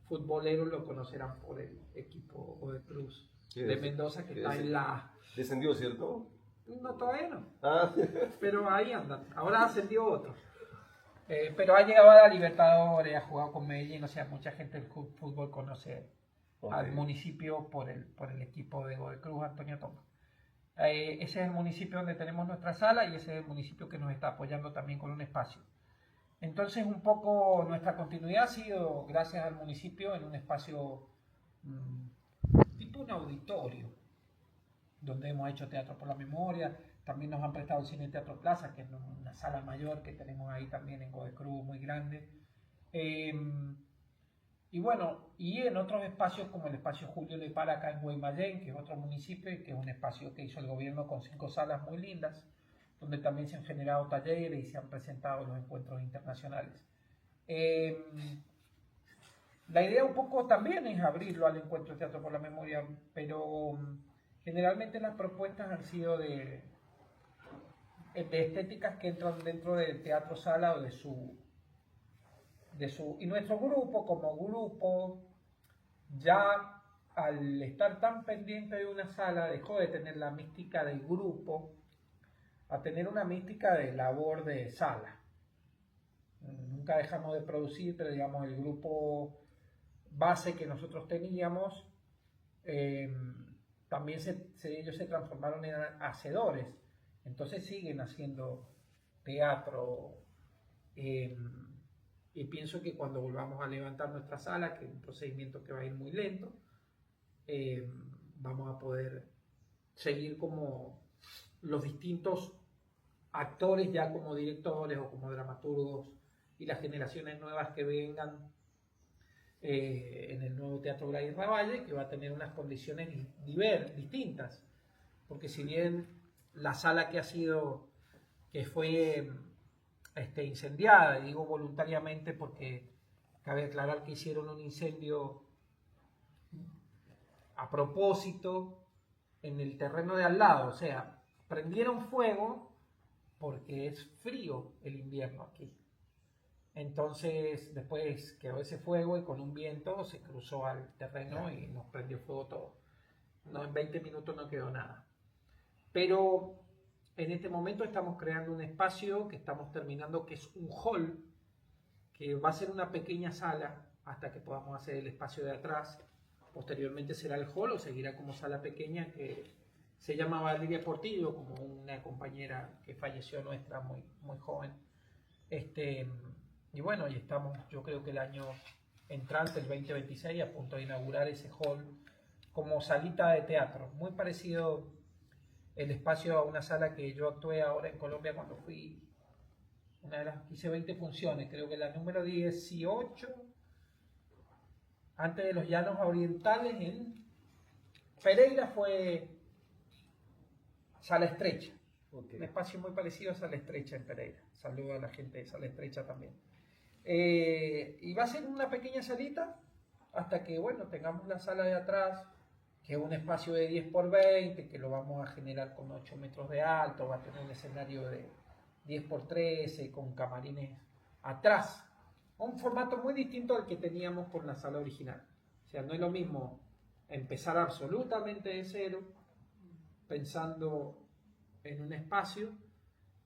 [SPEAKER 2] futboleros lo conocerán por el equipo Godecruz de Mendoza, que está en la...
[SPEAKER 1] Descendió, ¿cierto?
[SPEAKER 2] No, todavía no.
[SPEAKER 1] Ah,
[SPEAKER 2] Pero ahí andan. Ahora ascendió otro. Pero ha llegado a la Libertadores, ha jugado con Medellín, o sea, mucha gente del fútbol conoce al municipio por el equipo de Godoy Cruz, Antonio Tomás. Ese es el municipio donde tenemos nuestra sala y ese es el municipio que nos está apoyando también con un espacio. Entonces, un poco nuestra continuidad ha sido gracias al municipio en un espacio tipo un auditorio, donde hemos hecho teatro por la memoria. También nos han prestado el Cine Teatro Plaza, que es una sala mayor que tenemos ahí también en Godoy Cruz, muy grande. Y bueno, y en otros espacios como el espacio Julio Lepara acá en Guaymallén, que es otro municipio, que es un espacio que hizo el gobierno con 5 salas muy lindas, donde también se han generado talleres y se han presentado los encuentros internacionales. La idea un poco también es abrirlo al encuentro de Teatro por la Memoria, pero generalmente las propuestas han sido de estéticas que entran dentro del teatro sala o de su... Y nuestro grupo, como grupo, ya al estar tan pendiente de una sala, dejó de tener la mística del grupo a tener una mística de labor de sala. Nunca dejamos de producir, pero digamos el grupo base que nosotros teníamos, también ellos se transformaron en hacedores, entonces siguen haciendo teatro, y pienso que cuando volvamos a levantar nuestra sala, que es un procedimiento que va a ir muy lento, vamos a poder seguir como los distintos actores ya como directores o como dramaturgos y las generaciones nuevas que vengan en el nuevo Teatro Gladys Ravalle, que va a tener unas condiciones distintas, porque si bien la sala que fue incendiada, digo voluntariamente porque cabe aclarar que hicieron un incendio a propósito en el terreno de al lado, o sea, prendieron fuego porque es frío el invierno aquí. Entonces después quedó ese fuego y con un viento se cruzó al terreno y nos prendió fuego todo. No, en 20 minutos no quedó nada. Pero en este momento estamos creando un espacio que estamos terminando, que es un hall, que va a ser una pequeña sala hasta que podamos hacer el espacio de atrás. Posteriormente será el hall o seguirá como sala pequeña que se llama Valeria Portillo, como una compañera que falleció nuestra muy, muy joven. Y bueno, y estamos, yo creo que el año entrante, el 2026, a punto de inaugurar ese hall como salita de teatro, muy parecido el espacio a una sala que yo actué ahora en Colombia cuando fui, hice 20 funciones, creo que la número 18, antes de los Llanos Orientales, en Pereira, fue Sala Estrecha. Okay. Un espacio muy parecido a Sala Estrecha en Pereira. Saludo a la gente de Sala Estrecha también. Y va a ser una pequeña salita hasta que, bueno, tengamos la sala de atrás, que es un espacio de 10 por 20, que lo vamos a generar con 8 metros de alto, va a tener un escenario de 10 por 13, con camarines atrás. Un formato muy distinto al que teníamos con la sala original. O sea, no es lo mismo empezar absolutamente de cero, pensando en un espacio,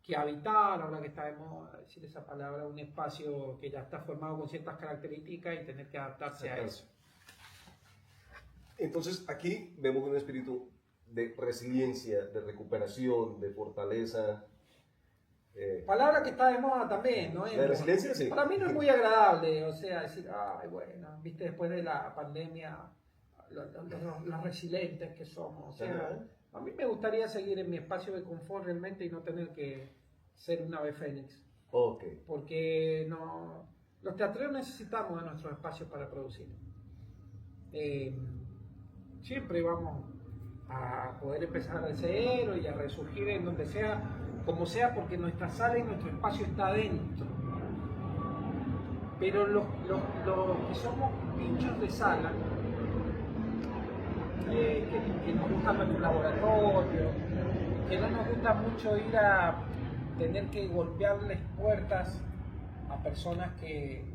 [SPEAKER 2] que habitar, ahora que está de moda decir esa palabra, un espacio que ya está formado con ciertas características y tener que adaptarse a eso.
[SPEAKER 1] Entonces aquí vemos un espíritu de resiliencia, de recuperación, de fortaleza.
[SPEAKER 2] Palabra que está de moda también, ¿no?
[SPEAKER 1] La resiliencia, sí.
[SPEAKER 2] Para mí no es muy agradable, o sea, decir, ay, bueno, viste, después de la pandemia, los resilientes que somos, o sea, a mí me gustaría seguir en mi espacio de confort realmente y no tener que ser un ave fénix.
[SPEAKER 1] Okay.
[SPEAKER 2] Porque no, los teatreros necesitamos de nuestros espacios para producir. Siempre vamos a poder empezar de cero y a resurgir en donde sea, como sea, porque nuestra sala y nuestro espacio está adentro. Pero los que somos pinchos de sala, que nos gusta nuestro laboratorio, que no nos gusta mucho ir a tener que golpearles puertas a personas que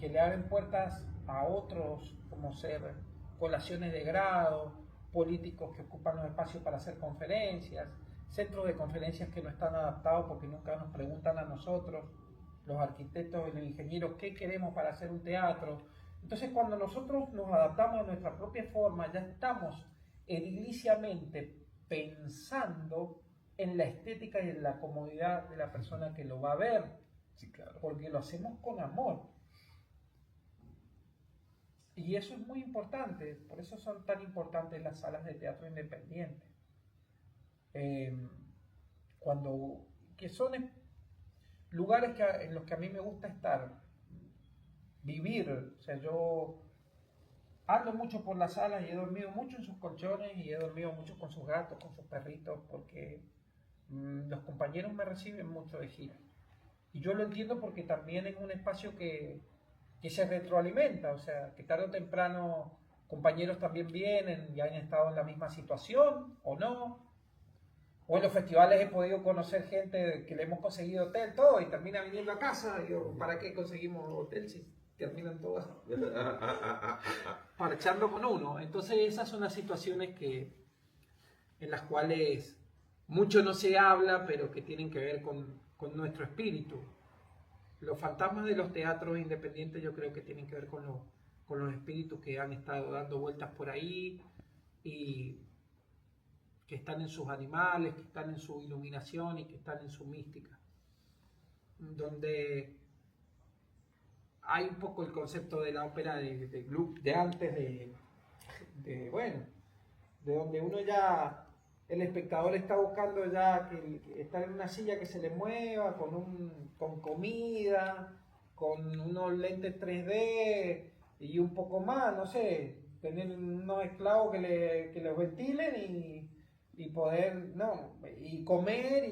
[SPEAKER 2] le abren puertas a otros, como ser colaciones de grado, políticos que ocupan los espacios para hacer conferencias, centros de conferencias que no están adaptados porque nunca nos preguntan a nosotros, los arquitectos y los ingenieros, qué queremos para hacer un teatro. Entonces, cuando nosotros nos adaptamos a nuestra propia forma, ya estamos ediliciamente pensando en la estética y en la comodidad de la persona que lo va a ver.
[SPEAKER 1] Sí, claro.
[SPEAKER 2] Porque lo hacemos con amor. Y eso es muy importante, por eso son tan importantes las salas de teatro independiente. Que son lugares en los que a mí me gusta estar, vivir. O sea, yo ando mucho por las salas y he dormido mucho en sus colchones y he dormido mucho con sus gatos, con sus perritos, porque los compañeros me reciben mucho de gira. Y yo lo entiendo porque también es un espacio que se retroalimenta, o sea, que tarde o temprano compañeros también vienen y han estado en la misma situación o no. O en los festivales he podido conocer gente que le hemos conseguido hotel, todo, y termina viniendo a casa. Y yo, ¿para qué conseguimos hotel si terminan todas parchando con uno? Entonces esas son las situaciones en las cuales mucho no se habla, pero que tienen que ver con nuestro espíritu. Los fantasmas de los teatros independientes yo creo que tienen que ver con los espíritus que han estado dando vueltas por ahí y que están en sus animales, que están en su iluminación y que están en su mística. Donde hay un poco el concepto de la ópera de Gluck de antes, de donde uno ya... El espectador está buscando ya que estar en una silla que se le mueva, con comida, con unos lentes 3D y un poco más, no sé, tener unos esclavos que los ventilen y poder, y comer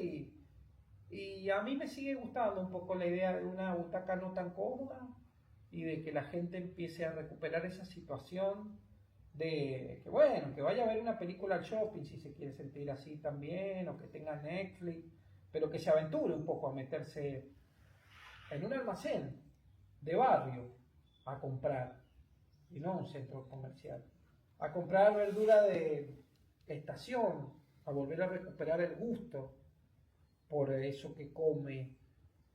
[SPEAKER 2] y a mí me sigue gustando un poco la idea de una butaca no tan cómoda y de que la gente empiece a recuperar esa situación de que vaya a ver una película al shopping si se quiere sentir así también, o que tenga Netflix, pero que se aventure un poco a meterse en un almacén de barrio a comprar, y no un centro comercial, a comprar verdura de estación, a volver a recuperar el gusto por eso que come,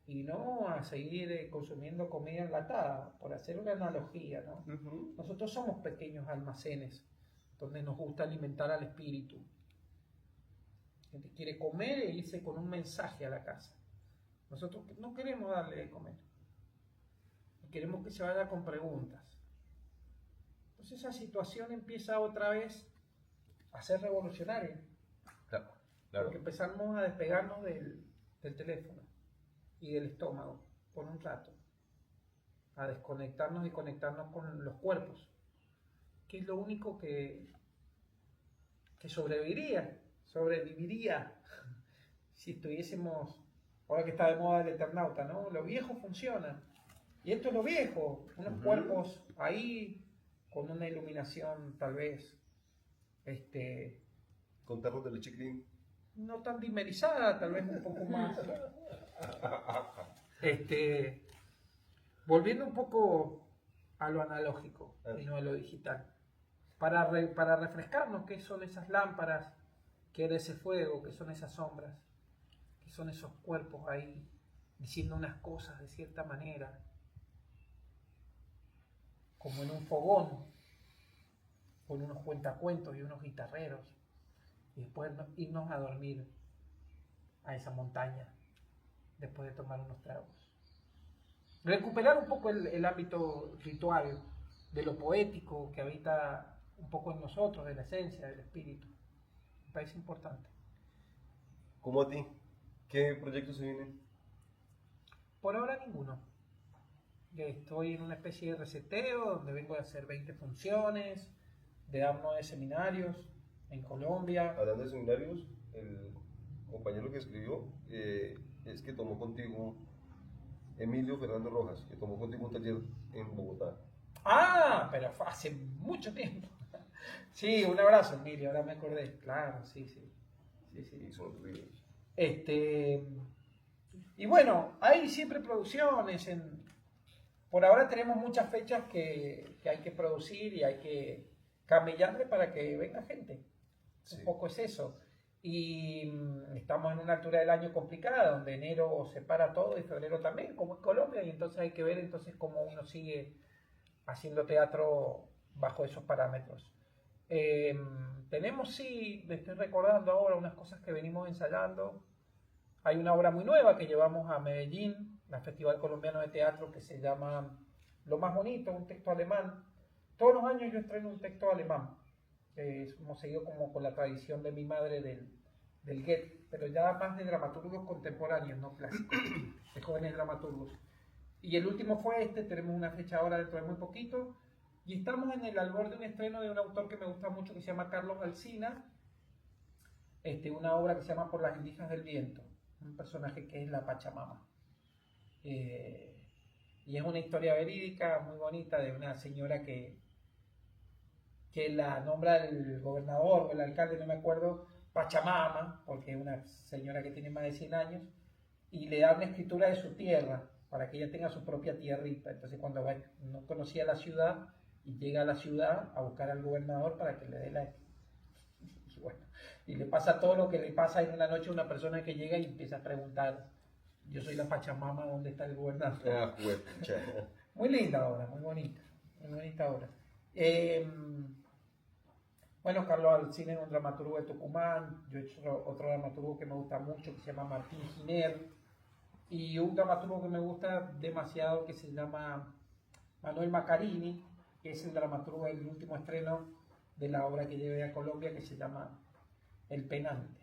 [SPEAKER 2] y no a seguir consumiendo comida enlatada, por hacer una analogía, ¿no? Uh-huh. Nosotros somos pequeños almacenes donde nos gusta alimentar al espíritu. La gente quiere comer e irse con un mensaje a la casa. Nosotros no queremos darle de comer. Queremos que se vaya con preguntas. Entonces esa situación empieza otra vez a ser revolucionaria.
[SPEAKER 1] Claro.
[SPEAKER 2] Porque empezamos a despegarnos del teléfono y del estómago por un rato, a desconectarnos y conectarnos con los cuerpos, que es lo único que sobreviviría si estuviésemos, ahora que está de moda el Eternauta, ¿no? Lo viejo funciona, y esto es lo viejo, unos cuerpos ahí con una iluminación tal vez
[SPEAKER 1] con tarros de leche clean,
[SPEAKER 2] no tan dimerizada, tal vez un poco más volviendo un poco a lo analógico y no a lo digital, para refrescarnos qué son esas lámparas, qué era ese fuego, qué son esas sombras, qué son esos cuerpos ahí diciendo unas cosas de cierta manera, como en un fogón, con unos cuentacuentos y unos guitarreros, y después irnos a dormir a esa montaña después de tomar unos tragos. Recuperar un poco el ámbito ritual de lo poético que habita un poco en nosotros, de la esencia, del espíritu. Me parece importante.
[SPEAKER 1] ¿Cómo a ti? ¿Qué proyectos se vienen?
[SPEAKER 2] Por ahora ninguno. Estoy en una especie de reseteo donde vengo a hacer 20 funciones, de dar 9 seminarios en Colombia.
[SPEAKER 1] Hablando de seminarios, el compañero que escribió es que tomó contigo Emilio Fernando Rojas, que tomó contigo un taller en Bogotá.
[SPEAKER 2] Ah, pero fue hace mucho tiempo. Sí, un abrazo, Emilio, ahora me acordé. Claro, sí.
[SPEAKER 1] Sí, son horribles.
[SPEAKER 2] Y bueno, hay siempre producciones. Por ahora tenemos muchas fechas que hay que producir y hay que camellarle para que venga gente.
[SPEAKER 1] Sí.
[SPEAKER 2] Un poco es eso. Y estamos en una altura del año complicada, donde enero se para todo y febrero también, como en Colombia, y entonces hay que ver entonces cómo uno sigue haciendo teatro bajo esos parámetros. Tenemos, sí, me estoy recordando ahora unas cosas que venimos ensayando. Hay una obra muy nueva que llevamos a Medellín, al Festival Colombiano de Teatro, que se llama Lo Más Bonito, un texto alemán. Todos los años yo estreno un texto alemán. Hemos seguido como con la tradición de mi madre del Goethe, pero ya más de dramaturgos contemporáneos, no clásicos, de jóvenes dramaturgos. Y el último fue este, tenemos una fecha ahora dentro de muy poquito, y estamos en el albor de un estreno de un autor que me gusta mucho, que se llama Carlos Alsina, una obra que se llama Por las Indijas del Viento, un personaje que es la Pachamama. Y es una historia verídica muy bonita de una señora que la nombra el gobernador o el alcalde, no me acuerdo, Pachamama, porque es una señora que tiene más de 100 años, y le da una escritura de su tierra, para que ella tenga su propia tierrita. Entonces cuando va, no conocía la ciudad, y llega a la ciudad a buscar al gobernador para que le dé la... Y bueno, y le pasa todo lo que le pasa en una noche a una persona que llega y empieza a preguntar, yo soy la Pachamama, ¿dónde está el gobernador?
[SPEAKER 1] Ah,
[SPEAKER 2] Muy linda obra, muy bonita obra. Bueno, Carlos Alsina es un dramaturgo de Tucumán. Yo he hecho otro dramaturgo que me gusta mucho, que se llama Martín Giner. Y un dramaturgo que me gusta demasiado, que se llama Manuel Maccarini, que es el dramaturgo del último estreno de la obra que llevé a Colombia, que se llama El Penante,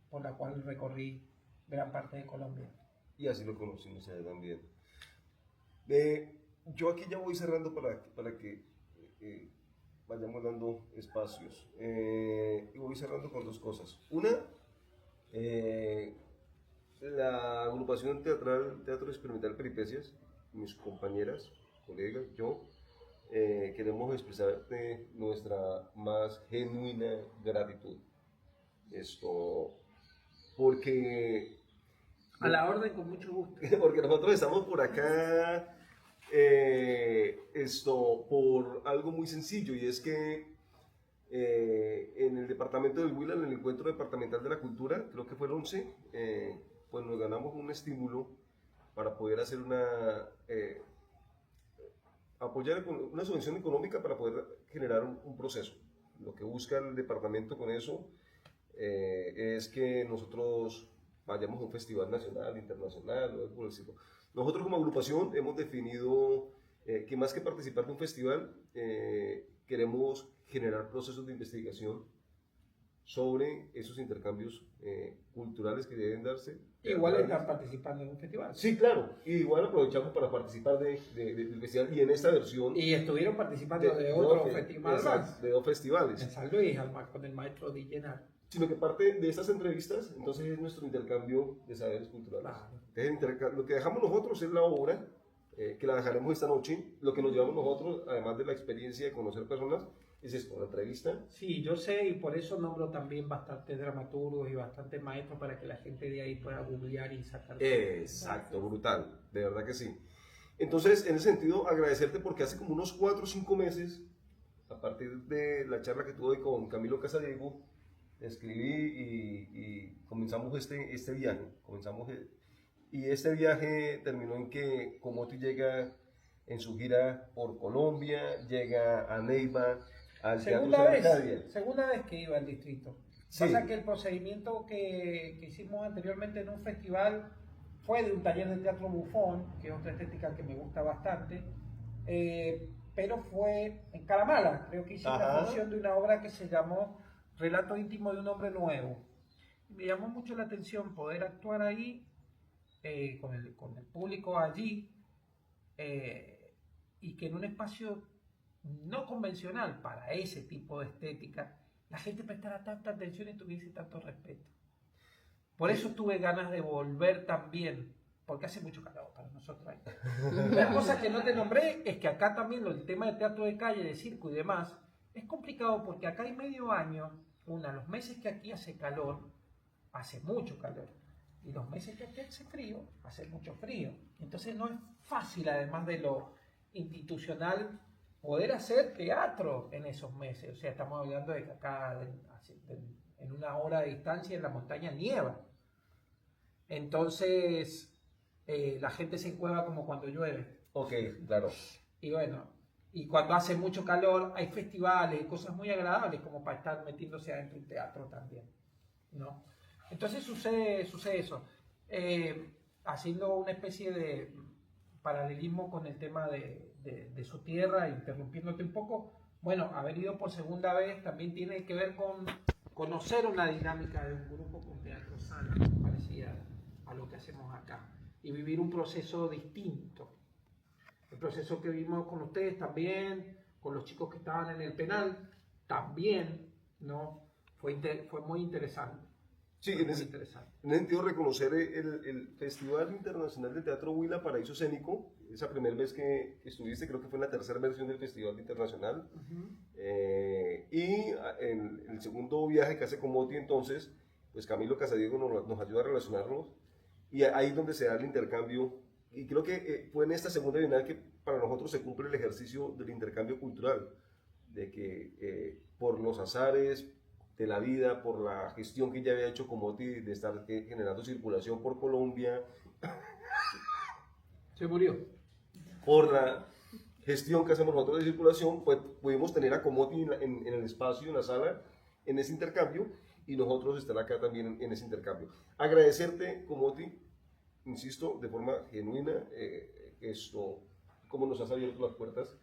[SPEAKER 2] por la cual recorrí gran parte de Colombia.
[SPEAKER 1] Y así lo conocimos allá también. Yo aquí ya voy cerrando para que vayamos dando espacios. Y voy cerrando con dos cosas. Una, la agrupación teatral Teatro Experimental Peripecias, mis compañeras, colegas, yo, queremos expresarte nuestra más genuina gratitud. Porque...
[SPEAKER 2] A la orden, con mucho gusto.
[SPEAKER 1] Porque nosotros estamos por acá por algo muy sencillo, y es que en el departamento del Huila, en el Encuentro Departamental de la Cultura, creo que fue el 11, pues nos ganamos un estímulo para poder hacer apoyar con una subvención económica para poder generar un proceso. Lo que busca el departamento con eso es que nosotros vayamos a un festival nacional, internacional, o algo por el estilo. Nosotros como agrupación hemos definido que más que participar de un festival, queremos generar procesos de investigación sobre esos intercambios culturales que deben darse.
[SPEAKER 2] Igual están participando en un festival.
[SPEAKER 1] Sí, claro. Y igual aprovechamos para participar del festival, y en esta versión...
[SPEAKER 2] Y estuvieron participando de otro festival más.
[SPEAKER 1] De dos festivales.
[SPEAKER 2] En San Luis, con el maestro Di Llenar.
[SPEAKER 1] Sino que parte de estas entrevistas, entonces, es nuestro intercambio de saberes culturales. Claro. Entonces, lo que dejamos nosotros es la obra, que la dejaremos esta noche. Lo que nos llevamos nosotros, además de la experiencia de conocer personas, es esto, la entrevista.
[SPEAKER 2] Sí, yo sé, y por eso nombro también bastantes dramaturgos y bastantes maestros para que la gente de ahí pueda googlear y sacar.
[SPEAKER 1] Exacto, brutal, de verdad que sí. Entonces, en ese sentido, agradecerte porque hace como unos 4 o 5 meses, a partir de la charla que tuve con Camilo Casadiego, escribí y comenzamos este viaje. Y este viaje terminó en que Comoti llega en su gira por Colombia, llega a Neiva, al
[SPEAKER 2] segunda vez que iba al distrito.
[SPEAKER 1] Sí.
[SPEAKER 2] Pasa que el procedimiento que hicimos anteriormente en un festival fue de un taller de teatro bufón, que es otra estética que me gusta bastante, pero fue en Caramala. Creo que hice una función de una obra que se llamó Relato íntimo de un hombre nuevo. Me llamó mucho la atención poder actuar ahí con el público allí, y que en un espacio no convencional para ese tipo de estética la gente prestara tanta atención y tuviese tanto respeto. Por eso tuve ganas de volver también, porque hace mucho calor para nosotros ahí. La cosa que no te nombré es que acá también el tema de teatro de calle, de circo y demás es complicado, porque acá hay medio año, los meses que aquí hace calor, hace mucho calor, y los meses que aquí hace frío, hace mucho frío. Entonces no es fácil, además de lo institucional, poder hacer teatro en esos meses. O sea, estamos hablando de que acá en una hora de distancia en la montaña nieva. Entonces, la gente se encueva como cuando llueve.
[SPEAKER 1] Ok, claro.
[SPEAKER 2] Y bueno, y cuando hace mucho calor hay festivales, cosas muy agradables como para estar metiéndose adentro de un teatro también, ¿no? Entonces sucede eso. Haciendo una especie de paralelismo con el tema de su tierra, interrumpiéndote un poco, bueno, haber ido por segunda vez también tiene que ver con conocer una dinámica de un grupo con teatro sala parecida a lo que hacemos acá y vivir un proceso distinto. El proceso que vimos con ustedes también, con los chicos que estaban en el penal, también, ¿no? Fue muy interesante.
[SPEAKER 1] Sí, en ese sentido reconocer el Festival Internacional de Teatro Huila Paraíso Escénico, esa primera vez que estuviste, creo que fue en la tercera versión del Festival Internacional, y en el segundo viaje que hace con Moti entonces, pues Camilo Casadiego nos ayuda a relacionarnos, y ahí es donde se da el intercambio, y creo que fue en esta segunda bienal que para nosotros se cumple el ejercicio del intercambio cultural, de que por los azares de la vida, por la gestión que ya había hecho con Moti de estar generando circulación por Colombia.
[SPEAKER 2] Se murió.
[SPEAKER 1] Por la gestión que hacemos nosotros de circulación, pues pudimos tener a Comoti en el espacio, en la sala, en ese intercambio, y nosotros estar acá también en ese intercambio. Agradecerte, Comoti, insisto, de forma genuina, cómo nos has abierto las puertas.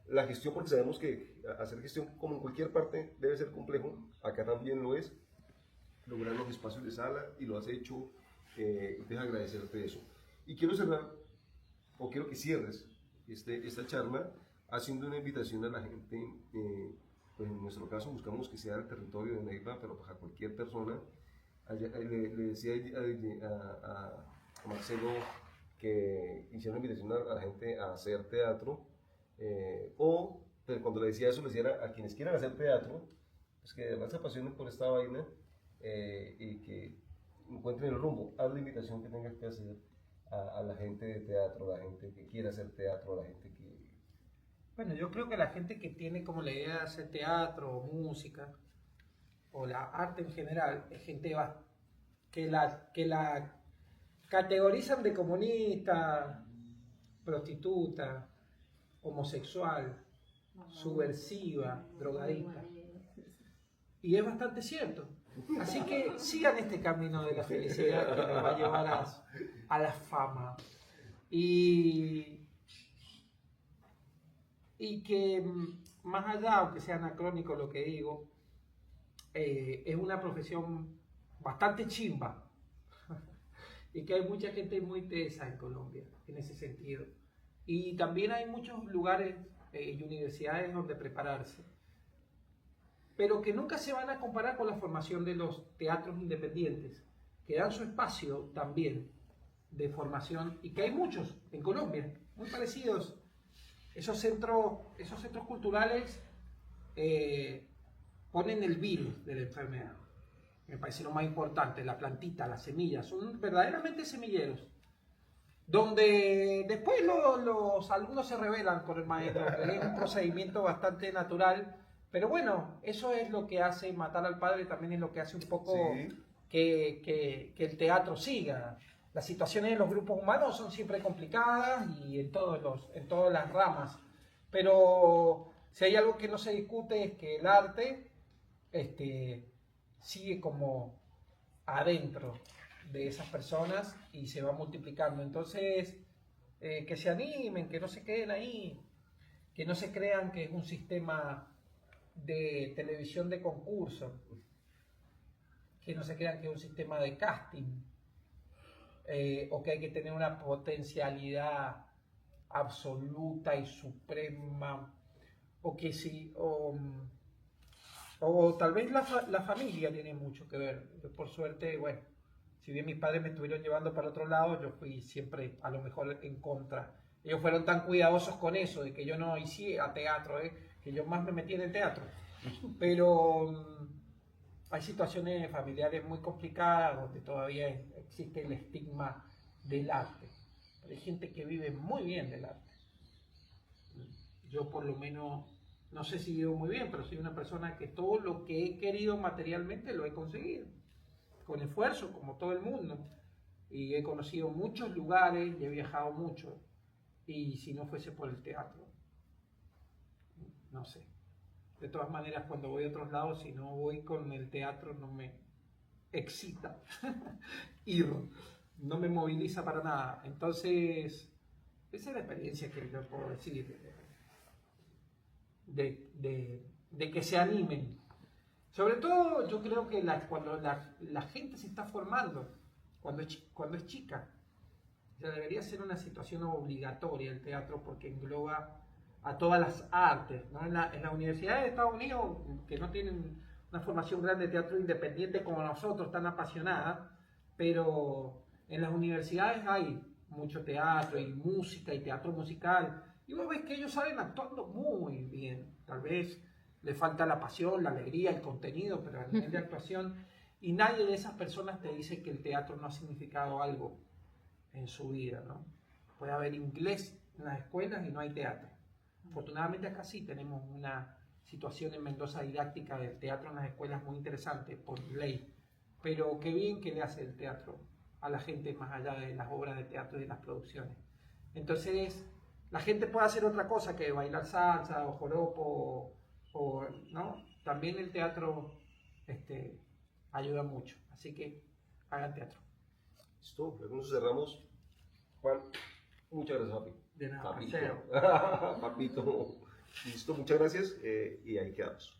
[SPEAKER 1] La gestión, porque sabemos que hacer gestión, como en cualquier parte, debe ser complejo. Acá también lo es. Lograr los espacios de sala, y lo has hecho. Entonces, agradecerte eso. Y quiero cerrar, o quiero que cierres esta charla, haciendo una invitación a la gente. Pues en nuestro caso, buscamos que sea el territorio de Neiva, pero para cualquier persona. Le decía a Marcelo que hiciera una invitación a la gente a hacer teatro. Pero cuando le decía eso, le decía a quienes quieran hacer teatro, pues que de verdad se apasionen por esta vaina, y que encuentren el rumbo. Haz la invitación que tengas que hacer a la gente de teatro, a la gente que quiera hacer teatro, a la gente que...
[SPEAKER 2] Bueno, yo creo que la gente que tiene como la idea de hacer teatro o música o la arte en general es gente que la categorizan de comunista, prostituta, homosexual, subversiva, drogadicta. Y es bastante cierto. Así que sigan este camino de la felicidad que nos va a llevar a la fama. Y que más allá, aunque sea anacrónico lo que digo, es una profesión bastante chimba. Y que hay mucha gente muy tesa en Colombia, en ese sentido. Y también hay muchos lugares y universidades donde prepararse, pero que nunca se van a comparar con la formación de los teatros independientes, que dan su espacio también de formación, y que hay muchos en Colombia, muy parecidos. Esos centros culturales ponen el virus de la enfermedad. Me parece lo más importante, la plantita, las semillas, son verdaderamente semilleros, donde después los alumnos se rebelan con el maestro, que es un procedimiento bastante natural, pero bueno, eso es lo que hace Matar al Padre, también es lo que hace un poco
[SPEAKER 1] Sí.
[SPEAKER 2] que el teatro siga. Las situaciones de los grupos humanos son siempre complicadas y en todas las ramas, pero si hay algo que no se discute es que el arte sigue como adentro de esas personas y se va multiplicando. Entonces, que se animen, que no se queden ahí, que no se crean que es un sistema de televisión de concurso, que no se crean que es un sistema de casting, o que hay que tener una potencialidad absoluta y suprema, o que sí, o tal vez la familia tiene mucho que ver. Yo, por suerte, bueno, si bien mis padres me estuvieron llevando para otro lado, yo fui siempre a lo mejor en contra. Ellos fueron tan cuidadosos con eso, de que yo no hiciera teatro, que yo más me metí en el teatro. Pero hay situaciones familiares muy complicadas donde todavía existe el estigma del arte. Pero hay gente que vive muy bien del arte. yo por lo menos, no sé si vivo muy bien, pero soy una persona que todo lo que he querido materialmente lo he conseguido, con esfuerzo, como todo el mundo. Y he conocido muchos lugares y he viajado mucho. Y si no fuese por el teatro, no sé. De todas maneras, cuando voy a otros lados, si no voy con el teatro, no me excita ir, no me moviliza para nada. Entonces, esa es la experiencia que yo puedo decir de que se animen. Sobre todo, yo creo que cuando la gente se está formando, cuando es chica, ya debería ser una situación obligatoria el teatro porque engloba a todas las artes, ¿no? En las universidades de Estados Unidos, que no tienen una formación grande de teatro independiente como nosotros, tan apasionada, pero en las universidades hay mucho teatro y música y teatro musical, y vos ves que ellos salen actuando muy bien, tal vez le falta la pasión, la alegría, el contenido, pero a nivel de actuación, y nadie de esas personas te dice que el teatro no ha significado algo en su vida, ¿no? Puede haber inglés en las escuelas y no hay teatro. Afortunadamente acá sí tenemos una situación en Mendoza didáctica del teatro en las escuelas muy interesante por ley, pero qué bien que le hace el teatro a la gente más allá de las obras de teatro y de las producciones. Entonces, la gente puede hacer otra cosa que bailar salsa o joropo ¿no? También el teatro ayuda mucho, así que hagan teatro.
[SPEAKER 1] Listo, con eso cerramos. Juan, muchas gracias, papi.
[SPEAKER 2] De nada,
[SPEAKER 1] Papito.
[SPEAKER 2] parcero.
[SPEAKER 1] Papito. Listo, muchas gracias y ahí quedamos.